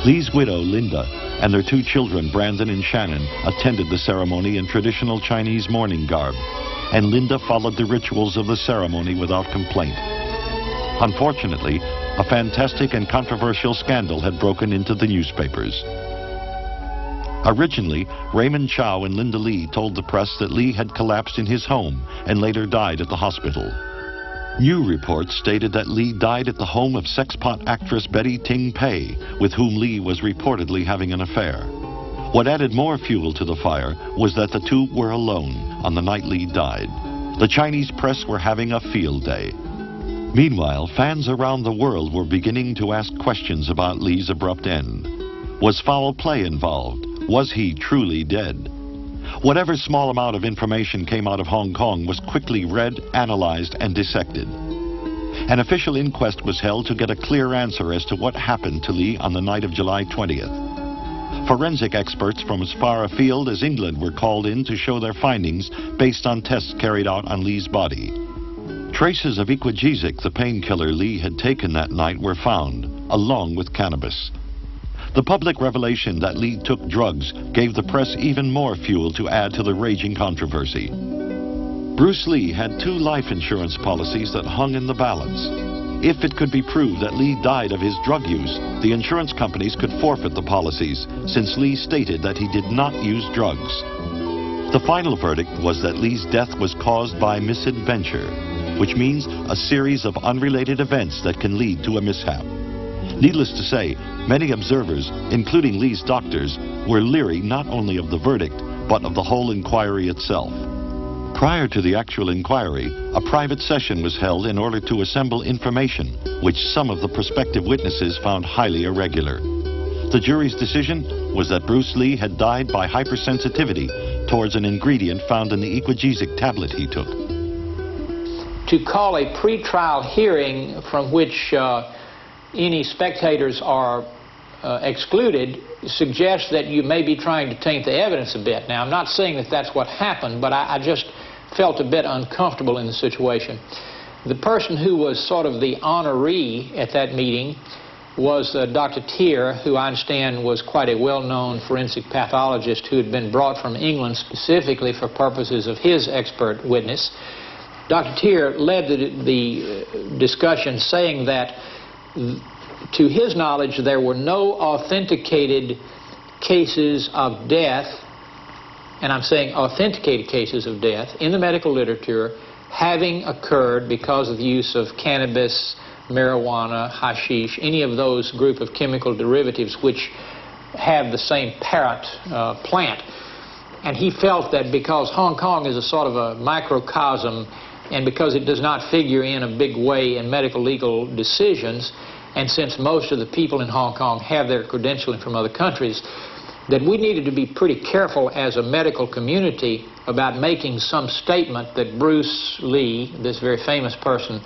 Lee's widow, Linda, and their 2 children, Brandon and Shannon, attended the ceremony in traditional Chinese mourning garb, and Linda followed the rituals of the ceremony without complaint. Unfortunately, a fantastic and controversial scandal had broken into the newspapers. Originally, Raymond Chow and Linda Lee told the press that Lee had collapsed in his home and later died at the hospital. New reports stated that Lee died at the home of sexpot actress Betty Ting Pei, with whom Lee was reportedly having an affair. What added more fuel to the fire was that the 2 were alone on the night Lee died. The Chinese press were having a field day. Meanwhile, fans around the world were beginning to ask questions about Lee's abrupt end. Was foul play involved? Was he truly dead? Whatever small amount of information came out of Hong Kong was quickly read, analyzed, and dissected. An official inquest was held to get a clear answer as to what happened to Lee on the night of July 20th. Forensic experts from as far afield as England were called in to show their findings based on tests carried out on Lee's body. Traces of Equagesic, the painkiller Lee had taken that night, were found, along with cannabis. The public revelation that Lee took drugs gave the press even more fuel to add to the raging controversy. Bruce Lee had 2 life insurance policies that hung in the balance. If it could be proved that Lee died of his drug use, the insurance companies could forfeit the policies, since Lee stated that he did not use drugs. The final verdict was that Lee's death was caused by misadventure, which means a series of unrelated events that can lead to a mishap. Needless to say, many observers, including Lee's doctors, were leery not only of the verdict, but of the whole inquiry itself. Prior to the actual inquiry, a private session was held in order to assemble information, which some of the prospective witnesses found highly irregular. The jury's decision was that Bruce Lee had died by hypersensitivity towards an ingredient found in the Equagesic tablet he took. To call a pre-trial hearing from which any spectators are excluded suggests that you may be trying to taint the evidence a bit. Now, I'm not saying that that's what happened, but I just felt a bit uncomfortable in the situation. The person who was sort of the honoree at that meeting was Dr. Tier, who I understand was quite a well-known forensic pathologist who had been brought from England specifically for purposes of his expert witness. Dr. Tier led the discussion, saying that to his knowledge there were no authenticated cases of death, and I'm saying authenticated cases of death, in the medical literature having occurred because of the use of cannabis, marijuana, hashish, any of those group of chemical derivatives which have the same parent plant. And he felt that because Hong Kong is a sort of a microcosm, and because it does not figure in a big way in medical legal decisions, and since most of the people in Hong Kong have their credentialing from other countries, that we needed to be pretty careful as a medical community about making some statement that Bruce Lee, this very famous person,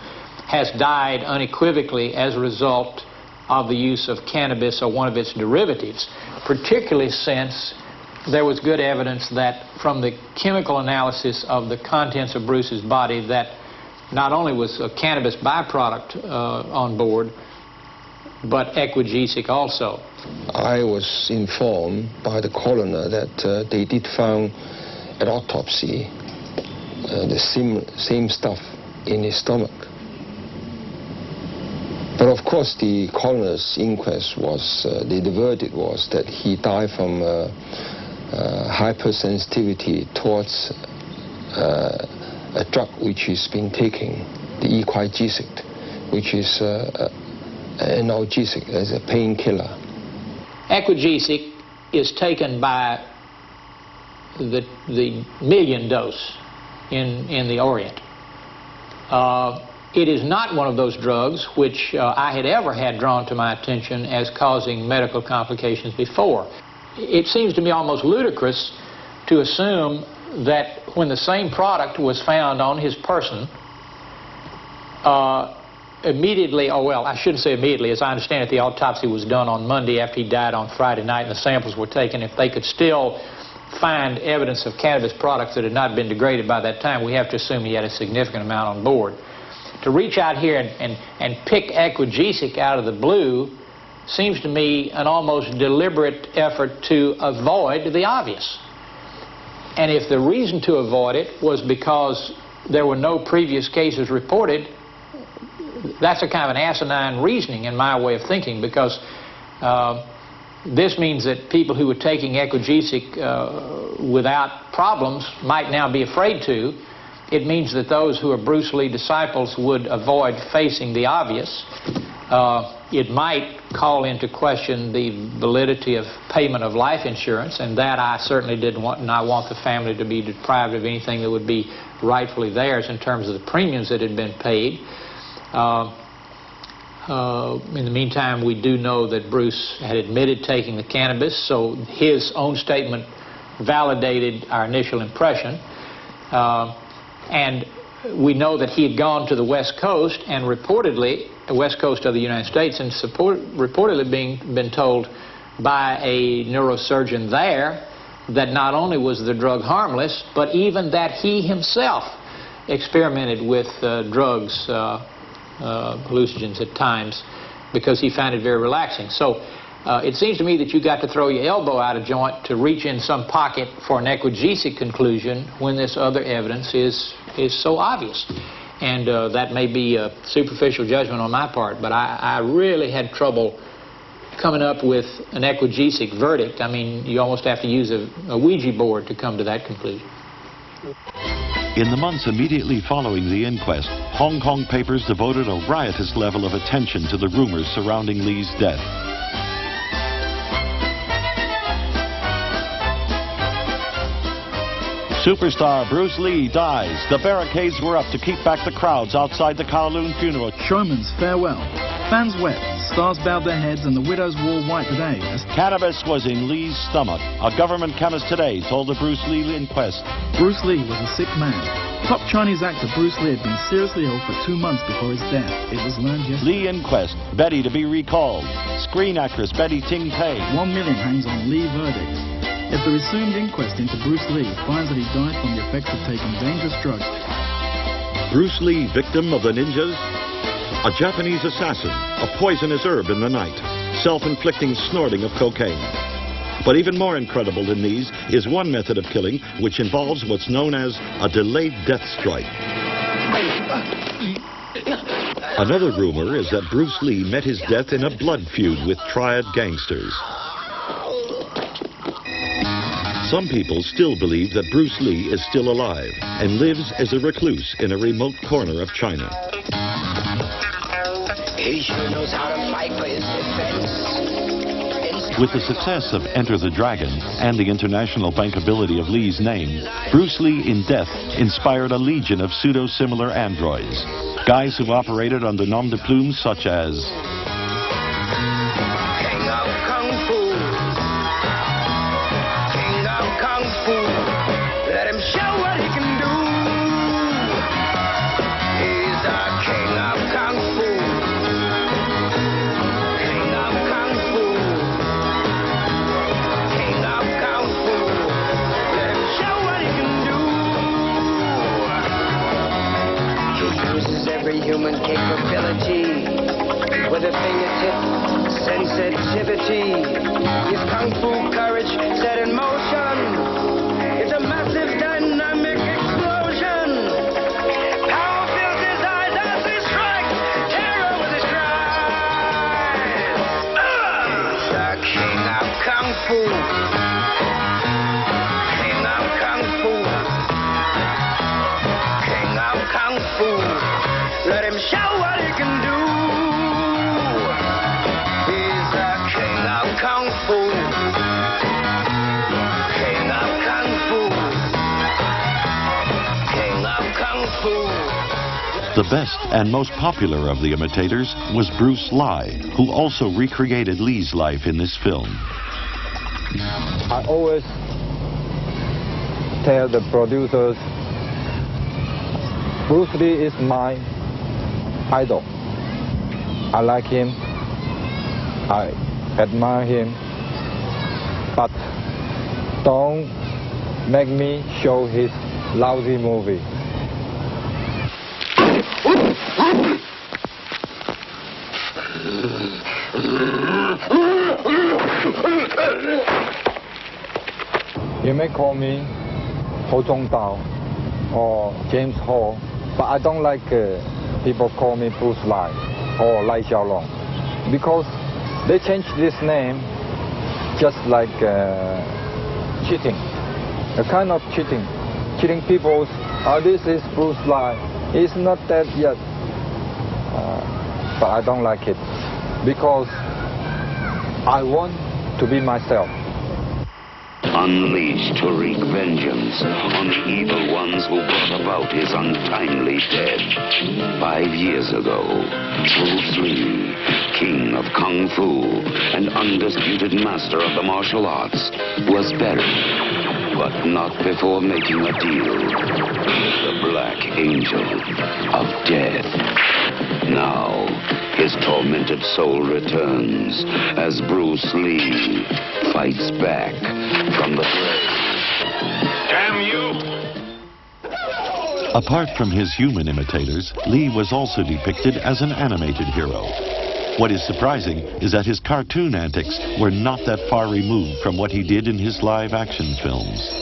has died unequivocally as a result of the use of cannabis or one of its derivatives, particularly since there was good evidence that from the chemical analysis of the contents of Bruce's body that not only was a cannabis byproduct on board, but Equagesic also. I was informed by the coroner that they did find at autopsy the same stuff in his stomach. But of course the coroner's inquest was, the verdict was that he died from hypersensitivity towards a drug which he's been taking, the Equagesic, which is analgesic, as a painkiller. Equagesic is taken by the million dose in the Orient. It is not one of those drugs which I had ever had drawn to my attention as causing medical complications before. It seems to me almost ludicrous to assume that when the same product was found on his person, immediately, oh well, I shouldn't say immediately, as I understand it, the autopsy was done on Monday after he died on Friday night and the samples were taken. If they could still find evidence of cannabis products that had not been degraded by that time, we have to assume he had a significant amount on board. To reach out here and pick Equagesic out of the blue seems to me an almost deliberate effort to avoid the obvious. And if the reason to avoid it was because there were no previous cases reported, that's a kind of an asinine reasoning in my way of thinking, because this means that people who were taking Equagesic without problems might now be afraid to. It means that those who are Bruce Lee disciples would avoid facing the obvious. It might call into question the validity of payment of life insurance, and that I certainly didn't want, and I want the family to be deprived of anything that would be rightfully theirs in terms of the premiums that had been paid. In the meantime, we do know that Bruce had admitted taking the cannabis, so his own statement validated our initial impression. And we know that he had gone to the West Coast, and reportedly, the West Coast of the United States, and reportedly been told by a neurosurgeon there that not only was the drug harmless, but even that he himself experimented with drugs, hallucinogens at times, because he found it very relaxing. So it seems to me that you got to throw your elbow out of joint to reach in some pocket for an Equagesic conclusion when this other evidence is so obvious. And that may be a superficial judgment on my part, but I really had trouble coming up with an Equagesic verdict. I mean, you almost have to use a Ouija board to come to that conclusion. In the months immediately following the inquest, Hong Kong papers devoted a riotous level of attention to the rumors surrounding Lee's death. Superstar Bruce Lee dies. The barricades were up to keep back the crowds outside the Kowloon funeral. Showman's farewell. Fans wept, stars bowed their heads, and the widows wore white today. Cannabis was in Lee's stomach. A government chemist today told the Bruce Lee inquest. Bruce Lee was a sick man. Top Chinese actor Bruce Lee had been seriously ill for 2 months before his death. It was learned yesterday. Lee inquest. Betty to be recalled. Screen actress Betty Ting Pei. $1 million hangs on Lee verdict. If the resumed inquest into Bruce Lee finds that he died from the effects of taking dangerous drugs. Bruce Lee, victim of the ninjas? A Japanese assassin, a poisonous herb in the night, self-inflicting snorting of cocaine. But even more incredible than these is one method of killing which involves what's known as a delayed death strike. Another rumor is that Bruce Lee met his death in a blood feud with triad gangsters. Some people still believe that Bruce Lee is still alive and lives as a recluse in a remote corner of China. He sure knows how to fight for his defense. With the success of Enter the Dragon and the international bankability of Lee's name, Bruce Lee in Death inspired a legion of pseudo-similar androids. Guys who operated under nom de plume such as King of Kung Fu. King of Kung Fu. Let him show what he can do. He's the King of Kung Fu. King of Kung Fu. King of Kung Fu. Let him show what he can do. He uses every human capability with a fingertip sensitivity. His Kung Fu courage set in motion. It's a massive dynamic explosion. Power fills his eyes as he strikes. Terror with his cries. The King of Kung Fu. King of Kung Fu. King of Kung Fu. Let him show what he can do. He's the King of Kung Fu. King of Kung Fu. King of Kung Fu. the best and most popular of the imitators was Bruce Lee, who also recreated Lee's life in this film. I always tell the producers, Bruce Lee is my idol. I like him, I admire him, but don't make me show his lousy movie. You may call me Ho Zhong Dao or James Ho, but I don't like people call me Bruce Lee or Lai Xiaolong, because they changed this name just like cheating, a kind of cheating people. This is Bruce Lee. He's not dead yet, but I don't like it because I want to be myself. Unleashed to wreak vengeance on the evil ones who brought about his untimely death. 5 years ago, Bruce Lee, king of Kung Fu and undisputed master of the martial arts, was buried, but not before making a deal with the Black Angel of Death. Now, his tormented soul returns as Bruce Lee fights back from the grave. Damn you! Apart from his human imitators, Lee was also depicted as an animated hero. What is surprising is that his cartoon antics were not that far removed from what he did in his live-action films.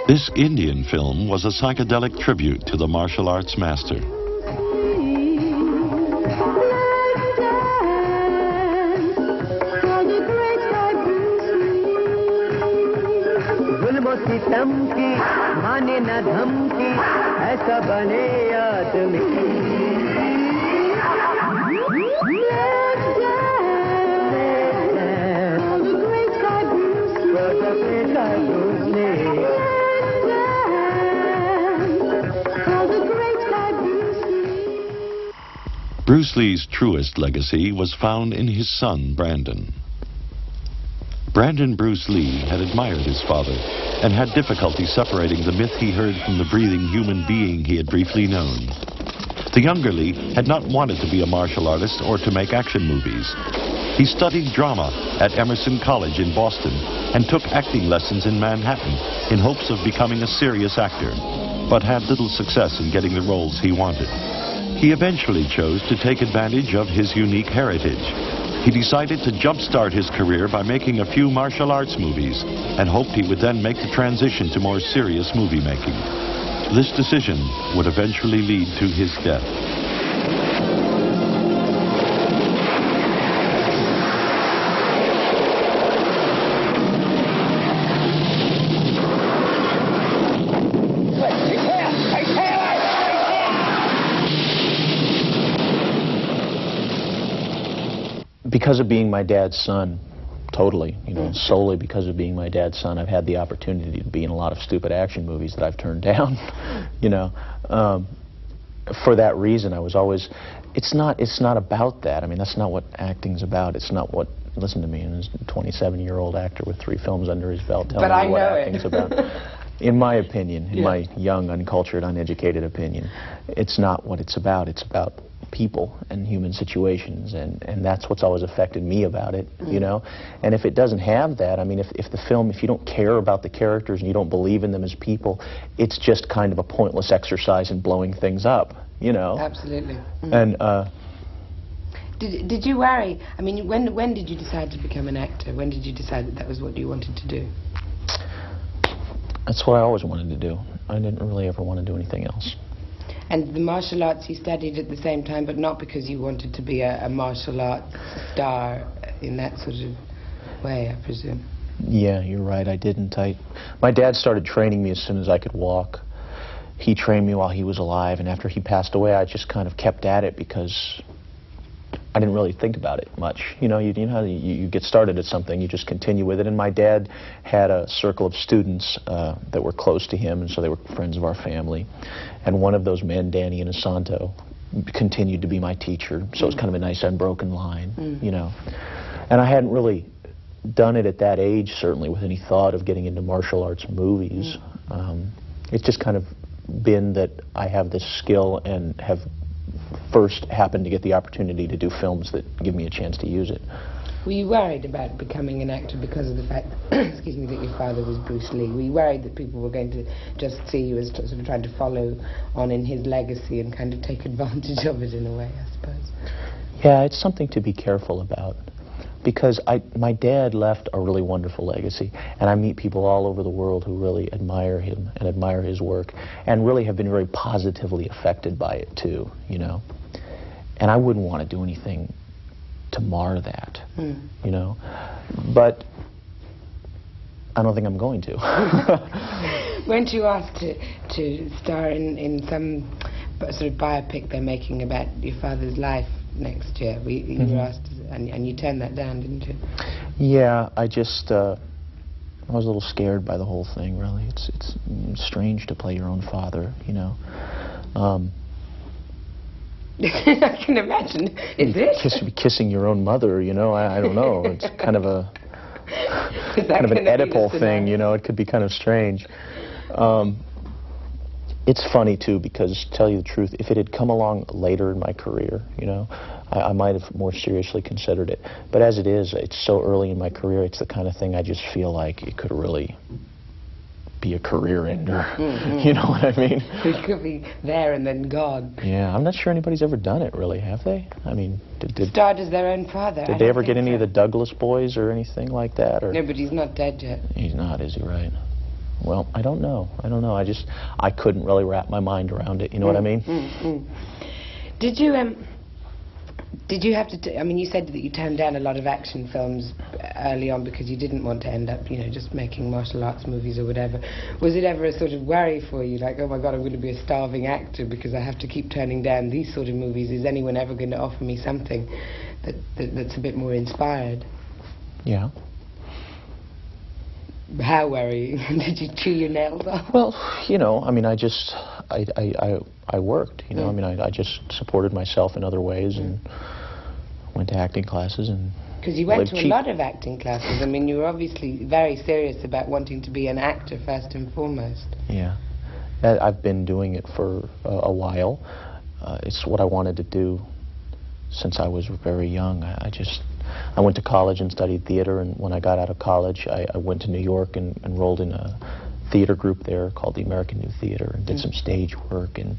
This Indian film was a psychedelic tribute to the martial arts master. Bruce Lee's truest legacy was found in his son, Brandon. Brandon Bruce Lee had admired his father and had difficulty separating the myth he heard from the breathing human being he had briefly known. The younger Lee had not wanted to be a martial artist or to make action movies. He studied drama at Emerson College in Boston and took acting lessons in Manhattan in hopes of becoming a serious actor, but had little success in getting the roles he wanted. He eventually chose to take advantage of his unique heritage. He decided to jumpstart his career by making a few martial arts movies and hoped he would then make the transition to more serious movie making. This decision would eventually lead to his death. Because of being my dad's son, totally, solely because of being my dad's son, I've had the opportunity to be in a lot of stupid action movies that I've turned down, For that reason, I was always, it's not about that. I mean, that's not what acting's about. It's not what, listen to me, I'm a 27-year-old actor with 3 films under his belt telling me what acting's about. In my opinion, in my young, uncultured, uneducated opinion, it's not what it's about. It's about people and human situations, and that's what's always affected me about it, And if it doesn't have that, I mean, if the film, if you don't care about the characters and you don't believe in them as people, it's just kind of a pointless exercise in blowing things up, Absolutely. And did you worry? I mean, when did you decide to become an actor? When did you decide that was what you wanted to do? That's what I always wanted to do. I didn't really ever want to do anything else. And the martial arts you studied at the same time, but not because you wanted to be a martial arts star in that sort of way, I presume. Yeah, you're right, I didn't. My dad started training me as soon as I could walk. He trained me while he was alive, and after he passed away, I just kind of kept at it because I didn't really think about it much. You know, you know how you get started at something, you just continue with it. And my dad had a circle of students that were close to him, and so they were friends of our family. And one of those men, Danny Inosanto, continued to be my teacher. So it was kind of a nice unbroken line, you know. And I hadn't really done it at that age, certainly, with any thought of getting into martial arts movies. It's just kind of been that I have this skill and have first happened to get the opportunity to do films that give me a chance to use it. Were you worried about becoming an actor because of the fact, excuse me, that your father was Bruce Lee? Were you worried that people were going to just see you as sort of trying to follow on in his legacy and kind of take advantage of it in a way, I suppose? Yeah, it's something to be careful about. Because my dad left a really wonderful legacy, and I meet people all over the world who really admire him and admire his work, and really have been very positively affected by it too, you know. And I wouldn't want to do anything to mar that, you know. But I don't think I'm going to. Weren't you asked to star in some sort of biopic they're making about your father's life next year? You were asked, and you turned that down, didn't you? Yeah, I just, I was a little scared by the whole thing, really. It's strange to play your own father, you know. I can imagine. Is it? Kissing your own mother, you know, I don't know. It's kind of a, kind of an Oedipal thing, you know. It could be kind of strange. It's funny, too, because, to tell you the truth, if it had come along later in my career, you know, I might have more seriously considered it. But as it is, it's so early in my career, it's the kind of thing I just feel like it could really be a career ender. You know what I mean? It could be there and then gone. Yeah, I'm not sure anybody's ever done it, really, have they? I mean, starred as their own father. Did they ever get any of the Douglas boys or anything like that? Or? No, but he's not dead yet. He's not, is he? Right. Well, I don't know. I couldn't really wrap my mind around it. You know what I mean? Did you have to, I mean, you said that you turned down a lot of action films early on because you didn't want to end up, you know, just making martial arts movies or whatever. Was it ever a sort of worry for you, like, oh my God, I'm going to be a starving actor because I have to keep turning down these sort of movies? Is anyone ever going to offer me something that's a bit more inspired? Yeah. How worrying? Did you chew your nails off? Well, you know, I mean, I worked, you know, I mean, I just supported myself in other ways and went to acting classes and because you went to a lot of acting classes. I mean, you were obviously very serious about wanting to be an actor first and foremost. Yeah. I've been doing it for a while. It's what I wanted to do since I was very young. I went to college and studied theater, and when I got out of college, I went to New York and enrolled in a theater group there called the American New Theater and did some stage work, and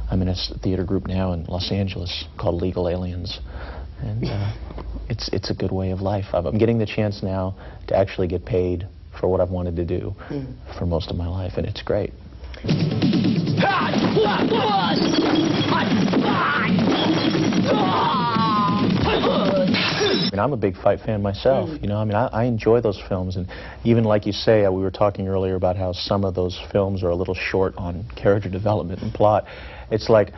I'm in a theater group now in Los Angeles called Legal Aliens, and it's a good way of life. I'm getting the chance now to actually get paid for what I've wanted to do for most of my life, and it's great. I mean, I'm a big fight fan myself, you know. I mean, I enjoy those films, and even like you say, we were talking earlier about how some of those films are a little short on character development and plot. It's like,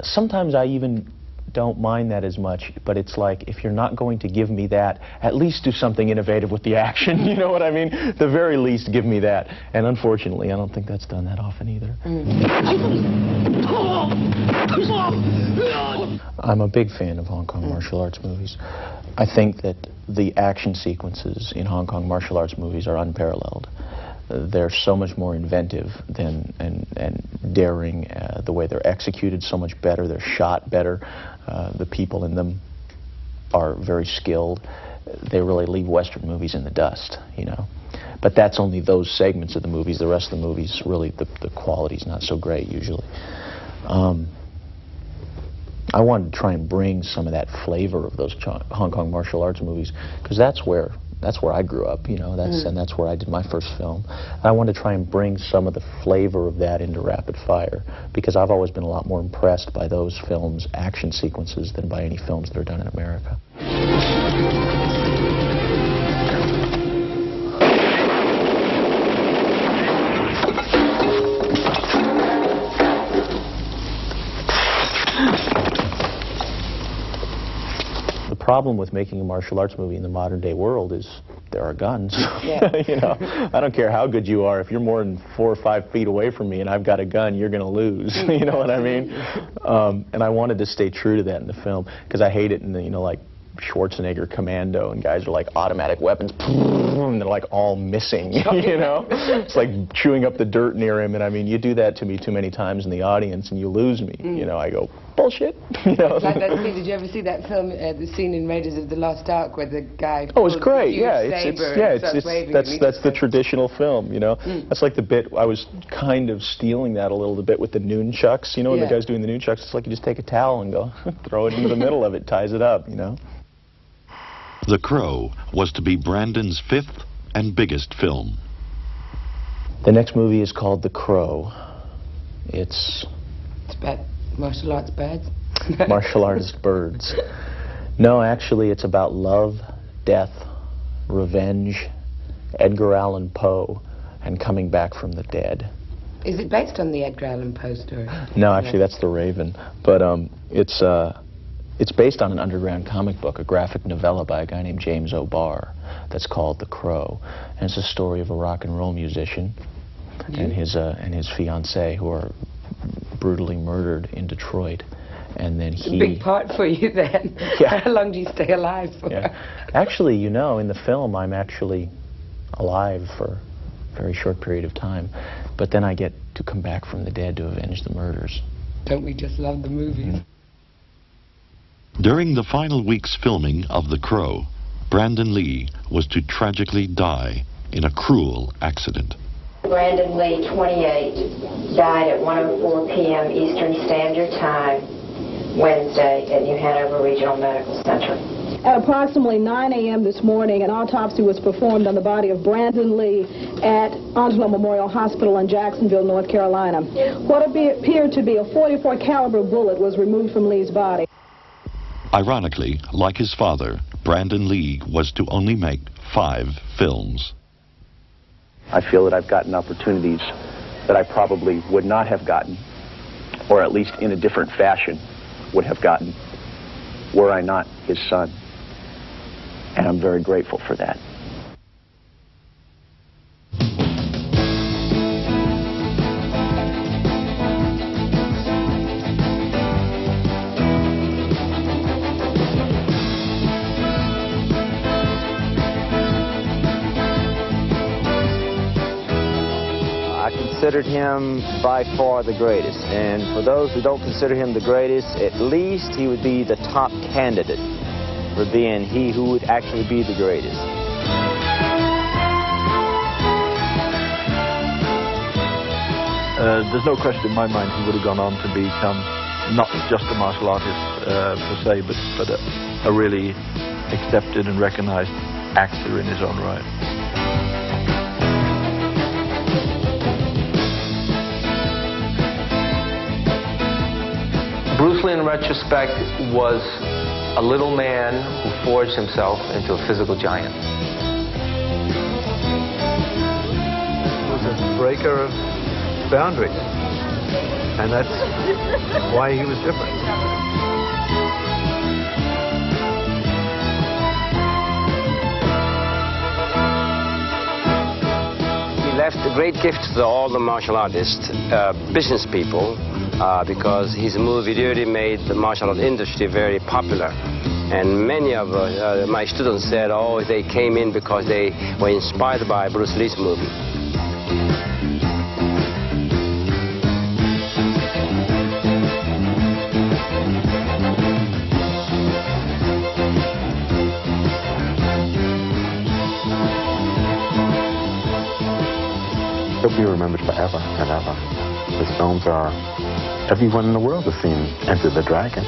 sometimes I even don't mind that as much, but it's like, if you're not going to give me that, at least do something innovative with the action, you know what I mean? The very least, give me that. And unfortunately, I don't think that's done that often either. I'm a big fan of Hong Kong martial arts movies. I think that the action sequences in Hong Kong martial arts movies are unparalleled. They're so much more inventive and daring. The way they're executed, so much better. They're shot better. The people in them are very skilled. They really leave Western movies in the dust, you know. But that's only those segments of the movies. The rest of the movies, really, the quality's not so great usually. I wanted to try and bring some of that flavor of those Hong Kong martial arts movies, because that's where I grew up, you know. And that's where I did my first film. And I wanted to try and bring some of the flavor of that into Rapid Fire, because I've always been a lot more impressed by those films' action sequences than by any films that are done in America. problem with making a martial arts movie in the modern day world is there are guns. Yeah. You know, I don't care how good you are. If you're more than 4 or 5 feet away from me and I've got a gun, you're going to lose. You know what I mean? And I wanted to stay true to that in the film because I hate it in the, you know, like Schwarzenegger Commando, and guys are like automatic weapons, and they're like all missing, you know? It's like chewing up the dirt near him, and I mean, you do that to me too many times in the audience and you lose me, you know? I go, bullshit, you know? Like that scene, did you ever see that film, the scene in Raiders of the Lost Ark where the guy... Oh, it's great, yeah, that's the traditional film, you know? That's like the bit, I was kind of stealing that a little bit with the nunchucks, you know, when the guy's doing the nunchucks, it's like you just take a towel and go, throw it into the middle of it, ties it up, you know? The Crow was to be Brandon's 5th and biggest film. The next movie is called The Crow. It's about martial arts birds? Martial arts birds. No, actually, it's about love, death, revenge, Edgar Allan Poe, and coming back from the dead. Is it based on the Edgar Allan Poe story? No, actually, that's The Raven. But it's based on an underground comic book, a graphic novella by a guy named James O'Barr that's called The Crow. And it's a story of a rock and roll musician and his fiancée who are brutally murdered in Detroit. And then he... A big part for you then. Yeah. How long do you stay alive for? Yeah. Actually, you know, in the film I'm actually alive for a very short period of time. But then I get to come back from the dead to avenge the murders. Don't we just love the movies? During the final week's filming of The Crow, Brandon Lee was to tragically die in a cruel accident. Brandon Lee, 28, died at 1:04 p.m. Eastern Standard Time, Wednesday at New Hanover Regional Medical Center. At approximately 9 a.m. this morning, an autopsy was performed on the body of Brandon Lee at Angelo Memorial Hospital in Jacksonville, North Carolina. What appeared to be a .44 caliber bullet was removed from Lee's body. Ironically, like his father, Brandon Lee was to only make 5 films. I feel that I've gotten opportunities that I probably would not have gotten, or at least in a different fashion would have gotten, were I not his son. And I'm very grateful for that. Considered him by far the greatest, and for those who don't consider him the greatest, at least he would be the top candidate for being he who would actually be the greatest. There's no question in my mind he would have gone on to become not just a martial artist per se, but a really accepted and recognized actor in his own right. Bruce Lee, in retrospect, was a little man who forged himself into a physical giant. He was a breaker of boundaries, and that's why he was different. He left a great gift to all the martial artists, business people, because his movie really made the martial art industry very popular. And many of my students said, oh, they came in because they were inspired by Bruce Lee's movie. He'll be remembered forever and ever. His films are... Everyone in the world has seen Enter the Dragon.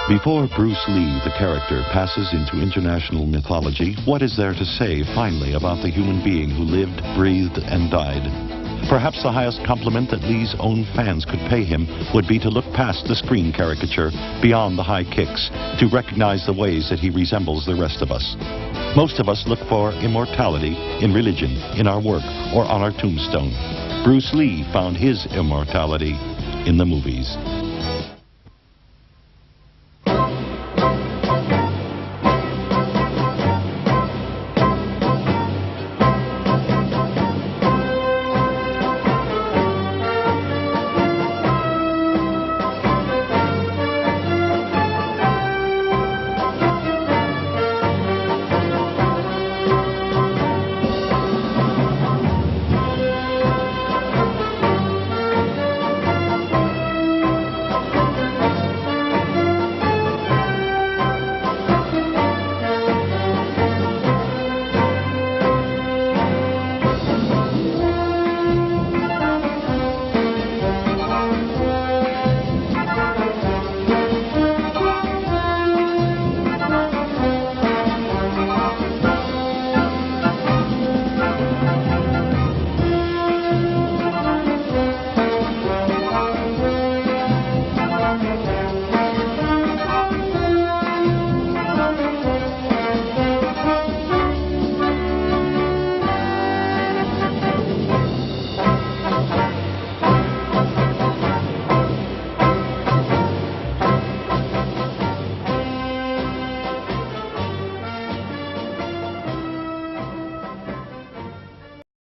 Before Bruce Lee, the character, passes into international mythology, what is there to say, finally, about the human being who lived, breathed, and died? Perhaps the highest compliment that Lee's own fans could pay him would be to look past the screen caricature, beyond the high kicks, to recognize the ways that he resembles the rest of us. Most of us look for immortality in religion, in our work, or on our tombstone. Bruce Lee found his immortality in the movies.